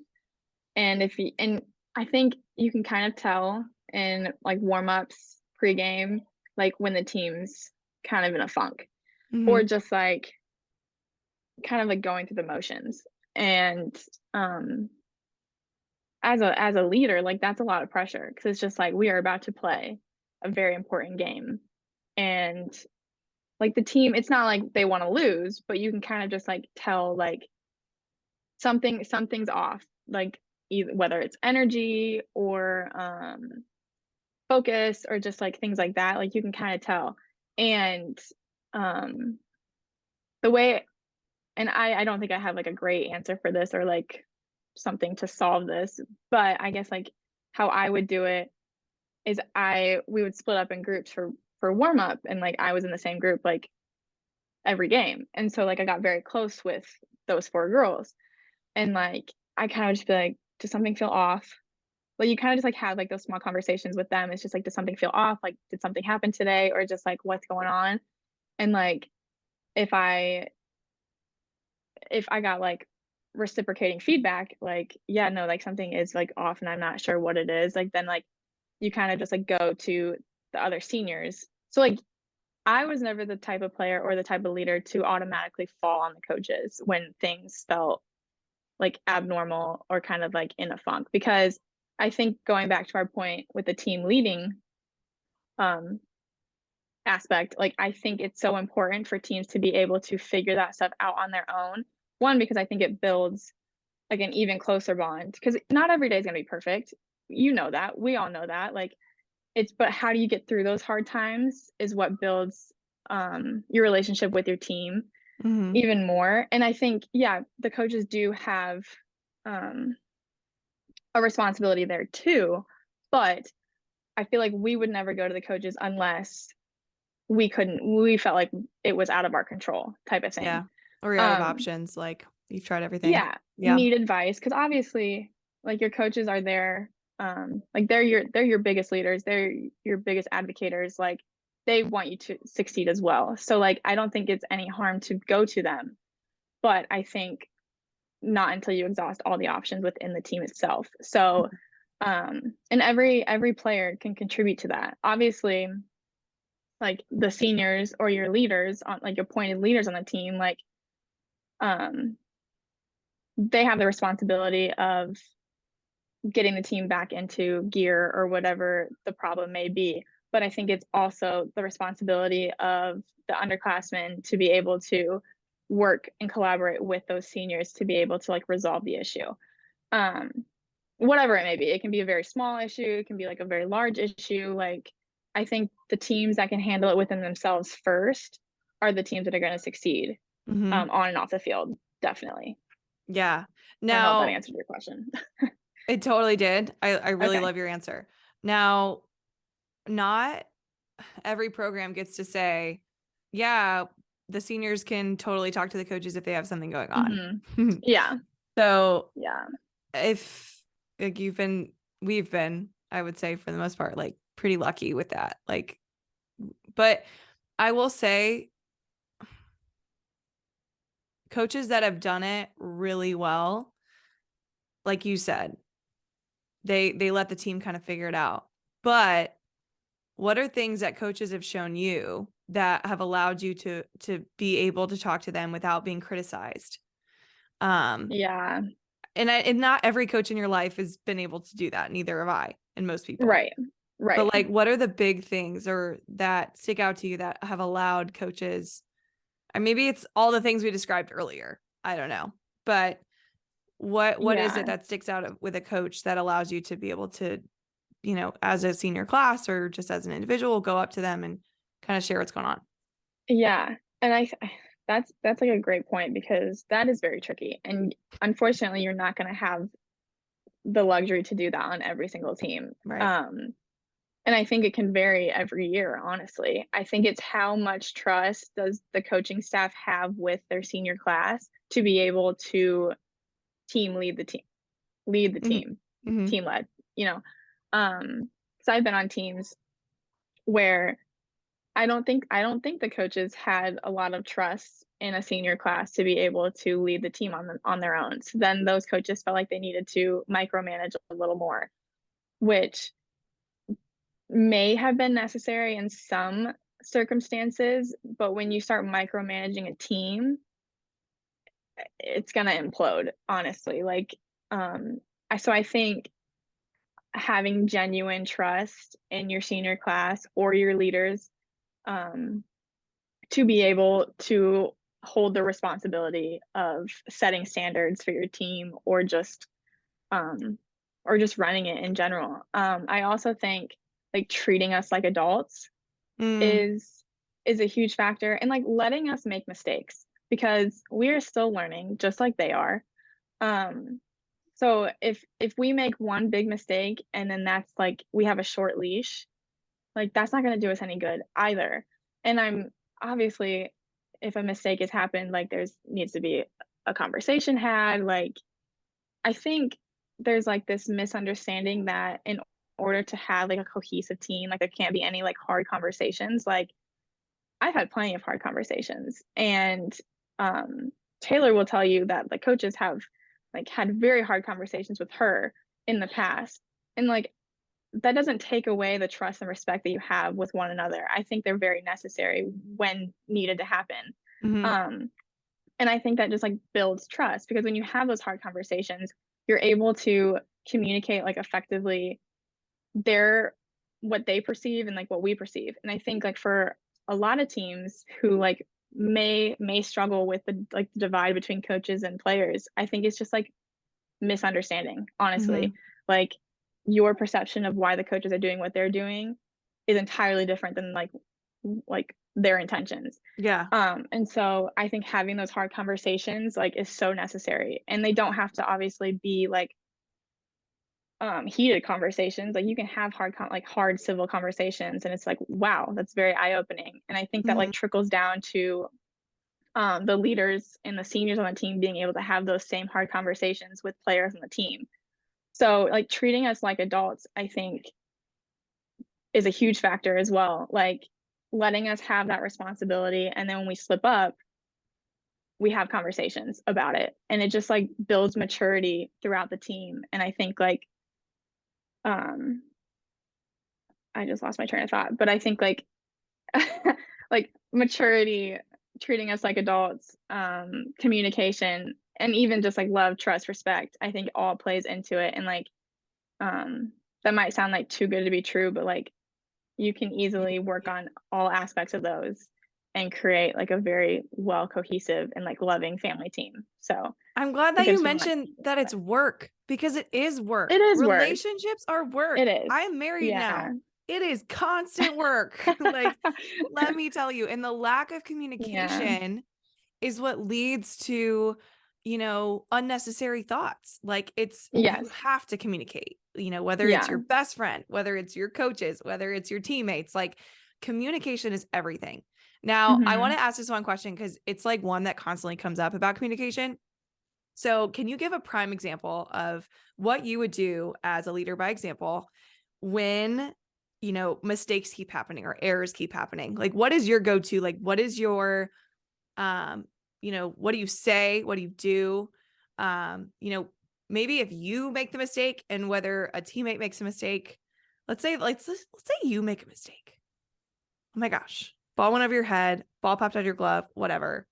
And and I think you can kind of tell in like warm ups, pregame, like when the team's kind of in a funk, or Mm-hmm. just like kind of like going through the motions. And um, as a leader, like that's a lot of pressure because it's just like we are about to play a very important game. And like the team, it's not like they want to lose, but you can kind of just like tell like something's off, like either whether it's energy or focus or just like things like that, like you can kind of tell. And um the way, and I don't think I have like a great answer for this or like something to solve this, but I guess like how I would do it is we would split up in groups for warm up, and like I was in the same group like every game. And so like I got very close with those 4 girls, and like I kind of just be like, does something feel off? Like you kind of just like have like those small conversations with them. It's just like, does something feel off? Like, did something happen today? Or just like what's going on? And like if I if I got like reciprocating feedback, like, yeah, no, like something is like off and I'm not sure what it is, like then like you kind of just like go to the other seniors. So like I was never the type of player or the type of leader to automatically fall on the coaches when things felt like abnormal or kind of like in a funk, because I think going back to our point with the team leading um aspect, like I think it's so important for teams to be able to figure that stuff out on their own. One, because I think it builds like an even closer bond, because not every day is going to be perfect. You know that. We all know that. Like it's, but how do you get through those hard times is what builds your relationship with your team Mm-hmm. even more. And I think, yeah, the coaches do have um, a responsibility there too, but I feel like we would never go to the coaches unless we felt like it was out of our control type of Yeah. thing. Or you're out of Um, options. Like you've tried everything. yeah, Yeah. need advice, because obviously like your coaches are there, like they're your biggest leaders, they're your biggest advocators, like they want you to succeed as well. So like I don't think it's any harm to go to them, but I think not until you exhaust all the options within the team itself. So and every player can contribute to that. Obviously, like the seniors or your leaders on like appointed leaders on the team, like um they have the responsibility of getting the team back into gear or whatever the problem may be. But I think it's also the responsibility of the underclassmen to be able to work and collaborate with those seniors to be able to like resolve the issue. Um, Whatever it may be. It can be a very small issue, it can be like a very large issue. Like I think the teams that can handle it within themselves first are the teams that are going to succeed Mm-hmm. on and off the field, definitely. Yeah. I hope that Now, answered your question. it totally did. I really Okay. love your answer. Now, not every program gets to say, yeah, the seniors can totally talk to the coaches if they have something going on. Yeah. So Yeah. if like we've been, I would say for the most part, like pretty lucky with that. Like, but I will say coaches that have done it really well, like you said, they let the team kind of figure it out. But what are things that coaches have shown you that have allowed you to be able to talk to them without being criticized? Yeah. And not every coach in your life has been able to do that. Neither have I, and most people. Right. Right. But like, what are the big things or that stick out to you that have allowed coaches? And maybe it's all the things we described earlier. I don't know, but what is Yeah. it that sticks out with a coach that allows you to be able to, as a senior class or just as an individual, go up to them and kind of share what's going on? Yeah. And that's like a great point, because that is very tricky. And unfortunately, you're not going to have the luxury to do that on every single team. Right. And I think it can vary every year, honestly. I think it's how much trust does the coaching staff have with their senior class to be able to lead the Mm-hmm. team, Mm-hmm. team led, you know. Because I've been on teams where I don't think the coaches had a lot of trust in a senior class to be able to lead the team on their own. So then those coaches felt like they needed to micromanage a little more, which may have been necessary in some circumstances, but when you start micromanaging a team, it's gonna implode, honestly. Like, I think having genuine trust in your senior class or your leaders, um, to be able to hold the responsibility of setting standards for your team um, or just running it in general. I also think like treating us like adults Mm. is a huge factor, and like letting us make mistakes, because we are still learning just like they are. Um, so if we make one big mistake and then that's like we have a short leash, like that's not going to do us any good either. And I'm obviously, if a mistake has happened, like there's needs to be a conversation had. Like I think there's like this misunderstanding that in order to have like a cohesive team, like there can't be any like hard conversations. Like I've had plenty of hard conversations, and um, Taylor will tell you that the coaches have like had very hard conversations with her in the past, and like that doesn't take away the trust and respect that you have with one another. I think they're very necessary when needed to happen. Mhm. Um, and I think that just like builds trust, because when you have those hard conversations, you're able to communicate like effectively their what they perceive and like what we perceive. And I think like for a lot of teams who like may struggle with the like the divide between coaches and players, I think it's just like misunderstanding, honestly. Mhm. Like your perception of why the coaches are doing what they're doing is entirely different than like their intentions. Yeah. And so I think having those hard conversations like is so necessary. And they don't have to obviously be like heated conversations. Like you can have hard civil conversations, and it's like, wow, that's very eye-opening. And I think that Mhm. like trickles down to the leaders and the seniors on the team being able to have those same hard conversations with players on the team. So like treating us like adults, I think, is a huge factor as well. Like letting us have that responsibility, and then when we slip up, we have conversations about it, and it just like builds maturity throughout the team. And I think like um I just lost my train of thought, but I think like like maturity, treating us like adults, communication, and even just like love, trust, respect, I think all plays into it. And like um that might sound like too good to be true, but like you can easily work on all aspects of those and create like a very well cohesive and like loving family team. So I I'm glad that think I you just want mentioned that it's work, because it is it work. is work. Relationships are It work. is. I am married Yeah. now. It is constant work. Like, let me tell you, and the lack of Yeah. communication is what leads to, unnecessary thoughts. Like you Yes. have to communicate, whether it's Yeah. your best friend, whether it's your coaches, whether it's your teammates, like communication is everything. Now, I want Hmm. to ask this one question because it's like one that constantly comes up about communication. So, can you give a prime example of what you would do as a leader by example when, mistakes keep happening or errors keep happening? Like, what is your go-to? Like, what is your, what do you say? What do you do? Maybe if you make the mistake and whether a teammate makes a mistake, let's say you make a mistake. Oh my gosh, ball went over your head, ball popped out of your glove, whatever.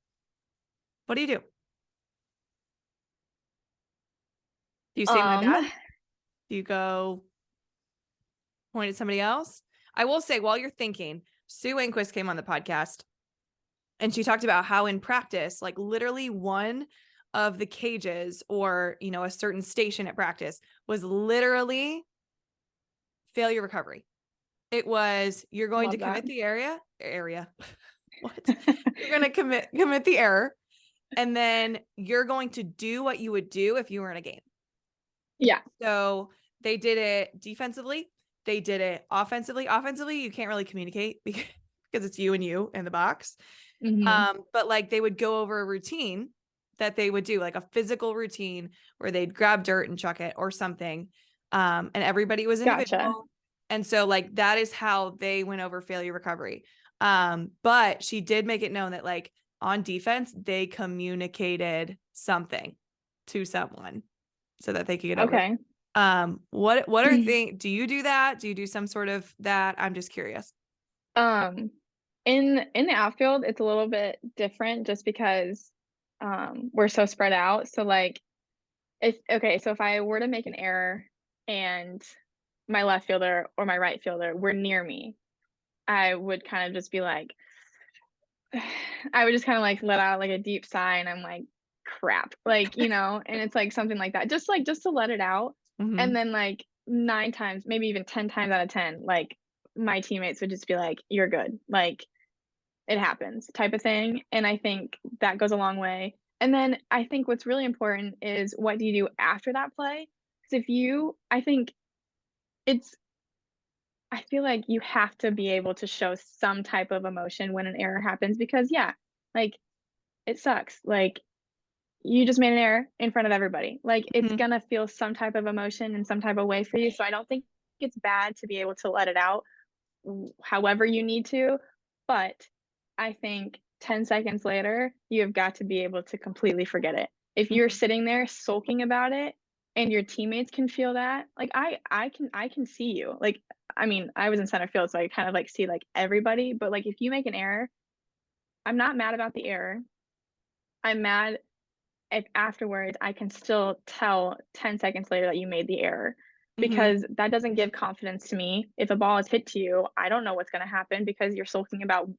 What do you do? Do you say my Um, bad? Do you go point at somebody else? I will say, while you're thinking, Sue Enquist came on the podcast and she talked about how in practice, like literally one of the cages or, a certain station at practice was literally failure recovery. It was, you're going to love that. commit the area. What? You're going to commit the error. And then you're going to do what you would do if you were in a game. Yeah. So they did it defensively. They did it offensively. Offensively, you can't really communicate because it's you and you in the box. Hmm. But like they would go over a routine that they would do, like a physical routine where they'd grab dirt and chuck it or something. And everybody was Gotcha. individual. And so like that is how they went over failure recovery. But she did make it known that like on defense, they communicated something to someone so that they could get over it. Okay. What are things, do you do that? Do you do some sort of that? I'm just curious. Um, in the outfield, it's a little bit different just because we're so spread out. So like if I were to make an error and my left fielder or my right fielder were near me, I would kind of just be like I would just kind of like let out like a deep sigh, and I'm like, crap. Like, and it's like something like that. Just to let it out. And Mm-hmm. then like 9 times, maybe even 10 times out of 10, like my teammates would just be like, you're good. Like it happens type of thing. And I think that goes a long way. And then I think what's really important is what do you do after that play? Because I think it's, I feel like you have to be able to show some type of emotion when an error happens, because yeah, like it sucks. Like you just made an error in front of everybody. Like it's Mm-hmm. gonna feel some type of emotion in some type of way for you. So I don't think it's bad to be able to let it out however you need to. But I think 10 seconds later, you have got to be able to completely forget it. If you're Mm-hmm. sitting there sulking about it and your teammates can feel that, like, I can see you. Like, I mean, I was in center field, so I kind of, like, see, like, everybody, but, like, if you make an error, I'm not mad about the error. I'm mad if afterwards I can still tell 10 seconds later that you made the error, Mm-hmm. because that doesn't give confidence to me. If a ball is hit to you, I don't know what's gonna happen because you're sulking about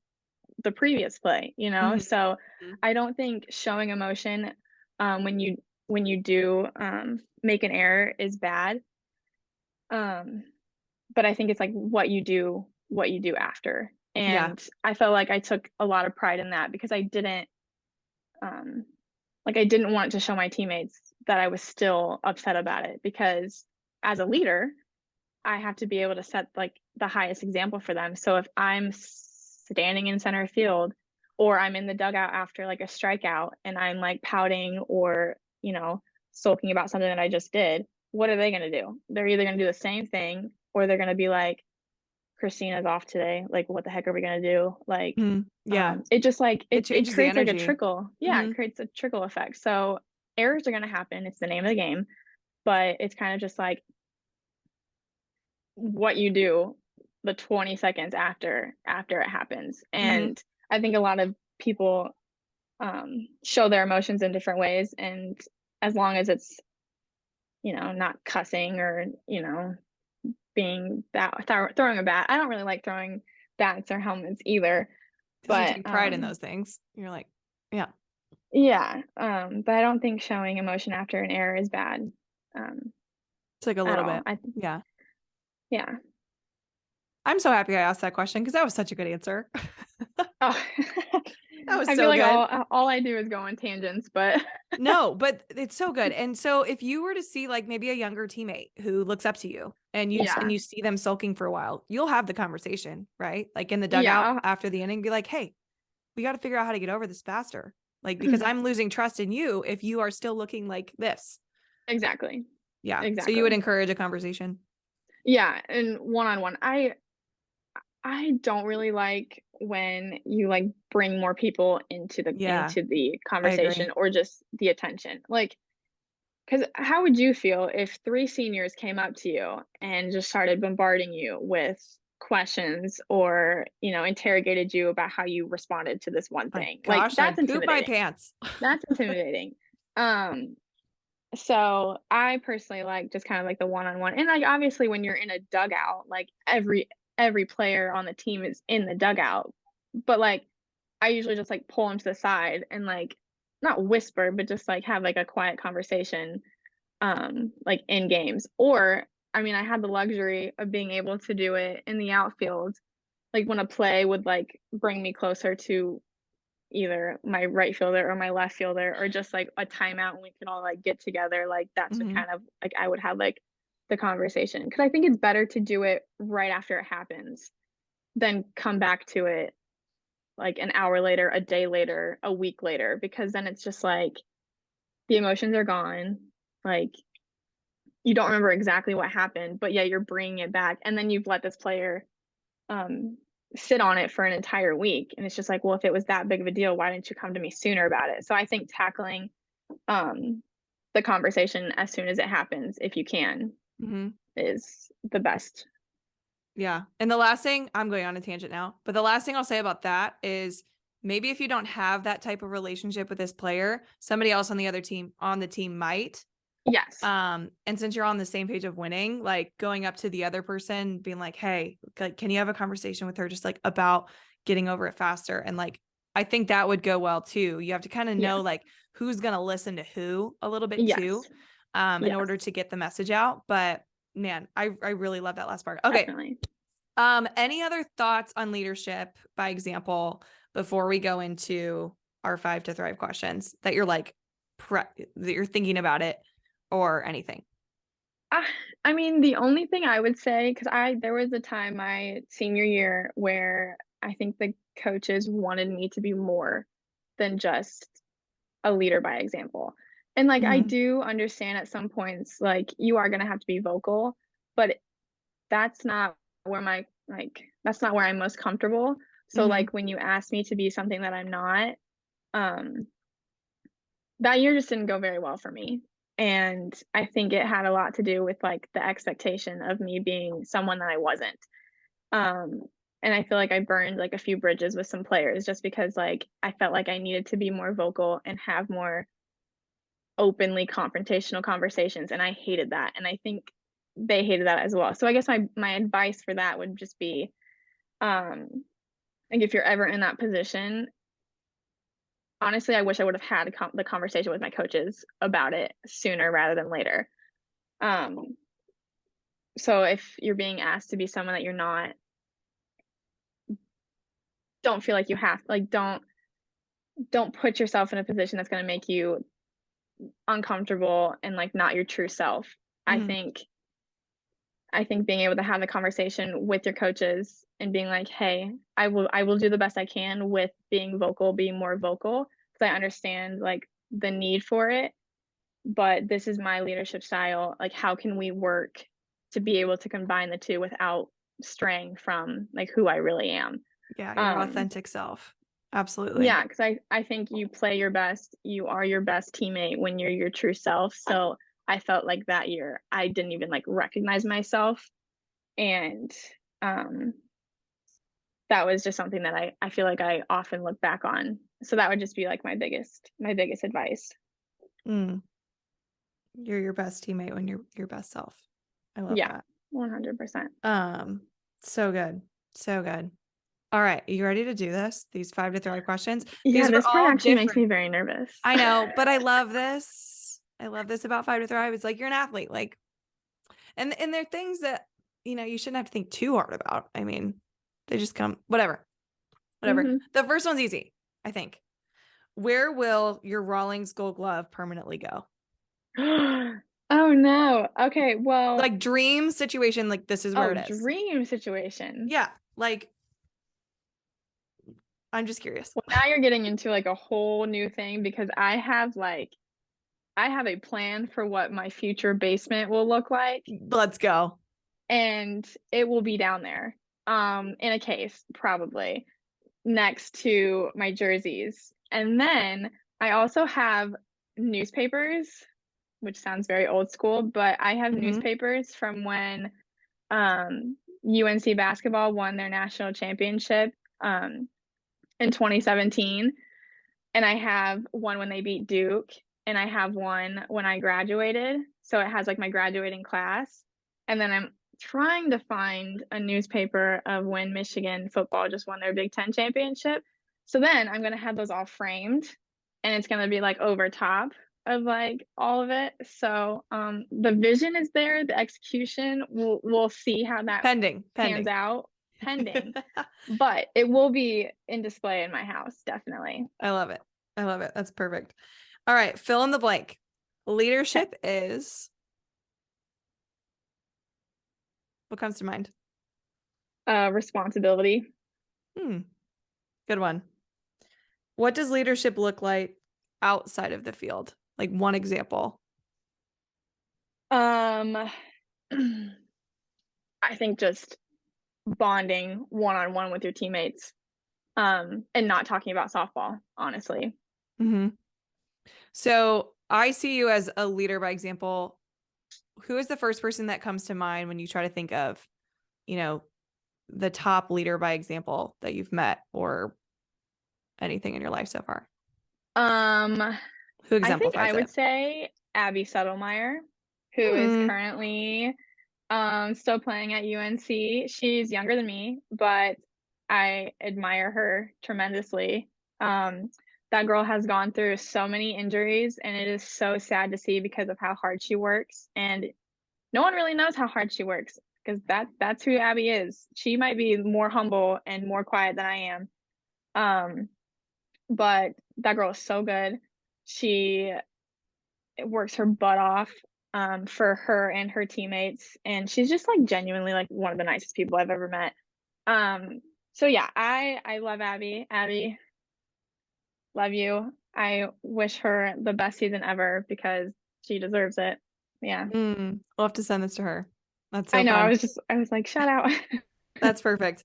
the previous play, you know? So, Mm-hmm. I don't think showing emotion, when you do, make an error is bad, um, but I think it's, like, what you do after, Yeah. and I felt like I took a lot of pride in that because I didn't, um like, I didn't want to show my teammates that I was still upset about it, because as a leader, I have to be able to set, like, the highest example for them. So if I'm standing in center field, or I'm in the dugout after, like, a strikeout and I'm, like, pouting or, sulking about something that I just did, what are they gonna do? They're either gonna do the same thing, or they're gonna be like, "Christina's off today, like, what the heck are we gonna do?" Like, Mm-hmm. Yeah. it just, like, It it changes the creates, like, a energy. trickle. Yeah, Mm-hmm. it creates a trickle effect. So errors are gonna happen, it's the name of the game, but it's kind of just, like, what you do the 20 seconds after it happens. Mm-hmm. And I think a lot of people, show their emotions in different ways, and as long as it's, not cussing or, being that throwing a bat. I don't really like throwing bats or helmets either, Because you but, take pride in those things. You're like, yeah. yeah, but I don't think showing emotion after an error is bad, um, It's like a at little all. bit. Yeah. Yeah. I'm so happy I asked that question because that was such a good answer. Oh, That was I feel so like good. all I do is go on tangents, but No, but it's so good. And so if you were to see like maybe a younger teammate who looks up to you and yeah, you see them sulking for a while, you'll have the conversation, right? Like in the dugout yeah, after the inning, be like, "Hey, we got to figure out how to get over this faster." Like because I'm losing trust in you if you are still looking like this. exactly, Yeah. So you would exactly. encourage a conversation. Yeah, and one-on-one, I don't really like when you, like, bring more people Yeah, into the I conversation agree. or just the attention. Like, because how would you feel if 3 seniors came up to you and just started bombarding you with questions, or, interrogated you about how you responded to this one My thing? Like, gosh, that's I'd poop my intimidating. pants. That's intimidating. Um, so I personally like just kind of like the one-on-one, and, like, obviously when you're in a dugout, like, every player on the team is in the dugout, but, like, I usually just, like, pull them to the side and, like, not whisper, but just, like, have, like, a quiet conversation, like, in games. Or, I mean, I had the luxury of being able to do it in the outfield, like, when a play would, like, bring me closer to either my right fielder or my left fielder, or just, like, a timeout and we could all, like, get together, like, that's what Hmm. kind of like, I would have, like, the conversation, because I think it's better to do it right after it happens than come back to it, like, an hour later, a day later, a week later, because then it's just, like, the emotions are gone, like, you don't remember exactly what happened, but, yeah, you're bringing it back, and then you've let this player, um, sit on it for an entire week, and it's just like, well, if it was that big of a deal, why didn't you come to me sooner about it? So I think tackling, um, the conversation as soon as it happens, if you can, Hmm. is the best. Yeah. And the last thing, I'm going on a tangent now, but the last thing I'll say about that is maybe if you don't have that type of relationship with this player, somebody else on the team might. Yes. And since you're on the same page of winning, like going up to the other person, being like, "Hey, like, can you have a conversation with her just like about getting over it faster?" And like, I think that would go well too. You have to kind of know Yes. like who's going to listen to who a little bit too, Yes. in Yes. order to get the message out. But man, I really love that last part. Okay. Definitely. Any other thoughts on leadership by example before we go into our 5 to Thrive questions that you're like that you're thinking about it or anything? Ah, I mean, the only thing I would say, because there was a time my senior year where I think the coaches wanted me to be more than just a leader by example. And, like, I Mhm. do understand at some points, like, you are gonna have to be vocal, but that's not that's not where I'm most comfortable. So, Mhm. like, when you ask me to be something that I'm not, um, that year just didn't go very well for me. And I think it had a lot to do with like the expectation of me being someone that I wasn't. Um, and I feel like I burned like a few bridges with some players just because like I felt like I needed to be more vocal and have more openly confrontational conversations, and I hated that, and I think they hated that as well. So I guess my advice for that would just be, like if you're ever in that position, honestly, I wish I would have had the conversation with my coaches about it sooner rather than later. Um, so if you're being asked to be someone that you're not, don't feel like you have, like don't put yourself in a position that's going to make you uncomfortable and like not your true self. Mhm. I think being able to have the conversation with your coaches and being like, "Hey, I will do the best I can with being vocal, being more vocal, because I understand like the need for it, but this is my leadership style. Like, how can we work to be able to combine the two without straying from like who I really am?" Yeah. Your Um, authentic self. Absolutely. yeah, because I think you play your best, you are your best teammate when you're your true self. So I felt like that year I didn't even like recognize myself, and um that was just something that I feel like I often look back on. So that would just be like my biggest advice. Mm. You're your best teammate when you're your best self. I love Yeah, that. 100%. So good. So good. All right. You ready to do this? These 5 to 30 questions. Yeah, These are this part all actually makes different. me very nervous. I know, but I love this. I love this about 5 to Thrive. It's like you're an athlete. Like, and they're things that, you shouldn't have to think too hard about. I mean, they just come, whatever. Hmm. The first one's easy, I think. Where will your Rawlings Gold Glove permanently go? Oh no. Okay, well, Like dream situation, like this is where it is. dream situation. Yeah. Like, I'm just curious. Well, now you're getting into like a whole new thing because I have a plan for what my future basement will look like, Let's go. and it will be down there. In a case, probably next to my jerseys. And then I also have newspapers, which sounds very old school, but I have Mm-hmm. newspapers from when UNC basketball won their national championship in 2017. And I have one when they beat Duke, and I have one when I graduated. So it has like my graduating class. And then I'm trying to find a newspaper of when Michigan football just won their Big Ten championship. So then I'm gonna have those all framed, and it's gonna be like over top of like all of it. So the vision is there, the execution, we'll see how that Pending. pans out, pending. But it will be in display in my house, definitely. I love it. I love it. That's perfect. All right. Fill in the blank. Okay. Leadership is what comes to mind? Responsibility. Good one. What does leadership look like outside of the field? Like one example. Um, I think just bonding one on one with your teammates, and not talking about softball, honestly. Mm-hmm. So I see you as a leader by example. Who is the first person that comes to mind when you try to think of, the top leader by example that you've met or anything in your life so far? Um, Who I think exemplifies I would it? say Abby Settlemeyer, who is Hmm. currently still playing at UNC. She's younger than me, but I admire her tremendously. Um, that girl has gone through so many injuries, and it is so sad to see because of how hard she works. And no one really knows how hard she works because that's who Abby is. She might be more humble and more quiet than I am. Um, but that girl is so good. She works her butt off for her and her teammates, and she's just like genuinely like one of the nicest people I've ever met. So yeah, I love Abby. Abby, love you. I wish her the best season ever because she deserves it. Yeah. We'll have to send this to her. That's I so know. fun. I was like, shout out. That's perfect.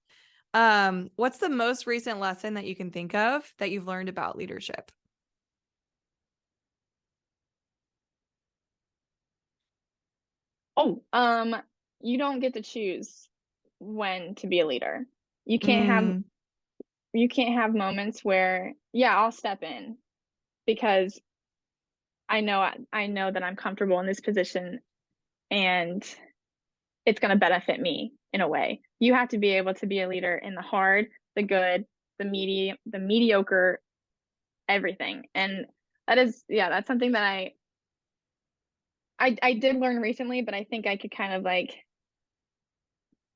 What's the most recent lesson that you can think of that you've learned about leadership? Oh, you don't get to choose when to be a leader. You can't have Mm, you can't have moments where, yeah, I'll step in because I know that I'm comfortable in this position and it's going to benefit me in a way. You have to be able to be a leader in the hard, the good, the mediocre, everything. And that is, yeah, that's something that I did learn recently, but I think I could kind of like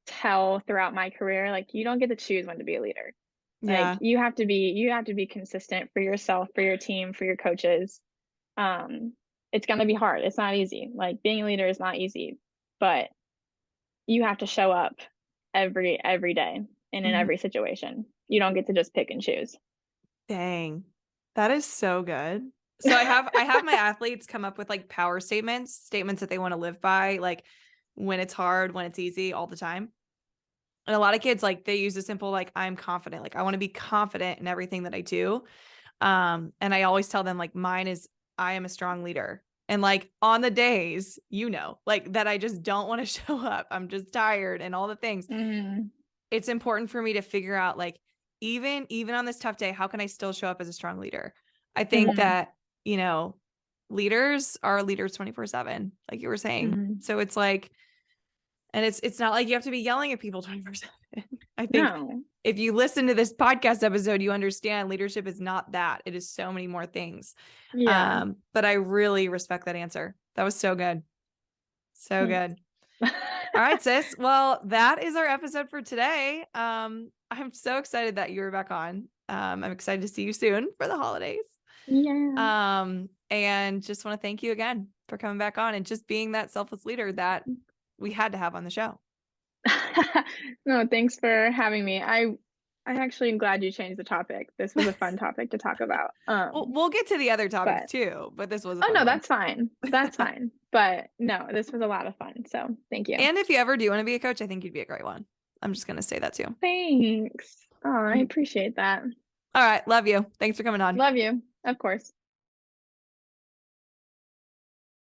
tell throughout my career, like you don't get to choose when to be a leader. Like yeah. you have to be consistent for yourself, for your team, for your coaches. Um, it's gonna be hard. It's not easy. Like being a leader is not easy, but you have to show up every day and in Mhm. every situation. You don't get to just pick and choose. Dang. That is so good. So I have my athletes come up with like power statements that they want to live by, like when it's hard, when it's easy, all the time. And a lot of kids like they use a simple like I'm confident. Like I want to be confident in everything that I do. And I always tell them like mine is I am a strong leader. And like on the days, like that I just don't want to show up. I'm just tired and all the things. Mm, It's important for me to figure out like even on this tough day, how can I still show up as a strong leader? I think mm, that, you know, leaders are leaders 24/7, like you were saying. mm. So it's like, and it's not like you have to be yelling at people 24/7. I think No. if you listen to this podcast episode, you understand leadership is not that. It is so many more things. Yeah. But I really respect that answer. That was so good. So Thanks. good. All right, sis. Well, that is our episode for today. I'm so excited that you were back on. I'm excited to see you soon for the holidays. Yeah. And just want to thank you again for coming back on and just being that selfless leader that we had to have on the show. No, thanks for having me. I actually am glad you changed the topic. This was a fun topic to talk about. We'll get to the other topics But too, but this was a oh fun no, one. that's fine. That's fine. But no, this was a lot of fun. So thank you. And if you ever do want to be a coach, I think you'd be a great one. I'm just going to say that too. Thanks. Oh, I appreciate that. All right. Love you. Thanks for coming on. Love you. Of course.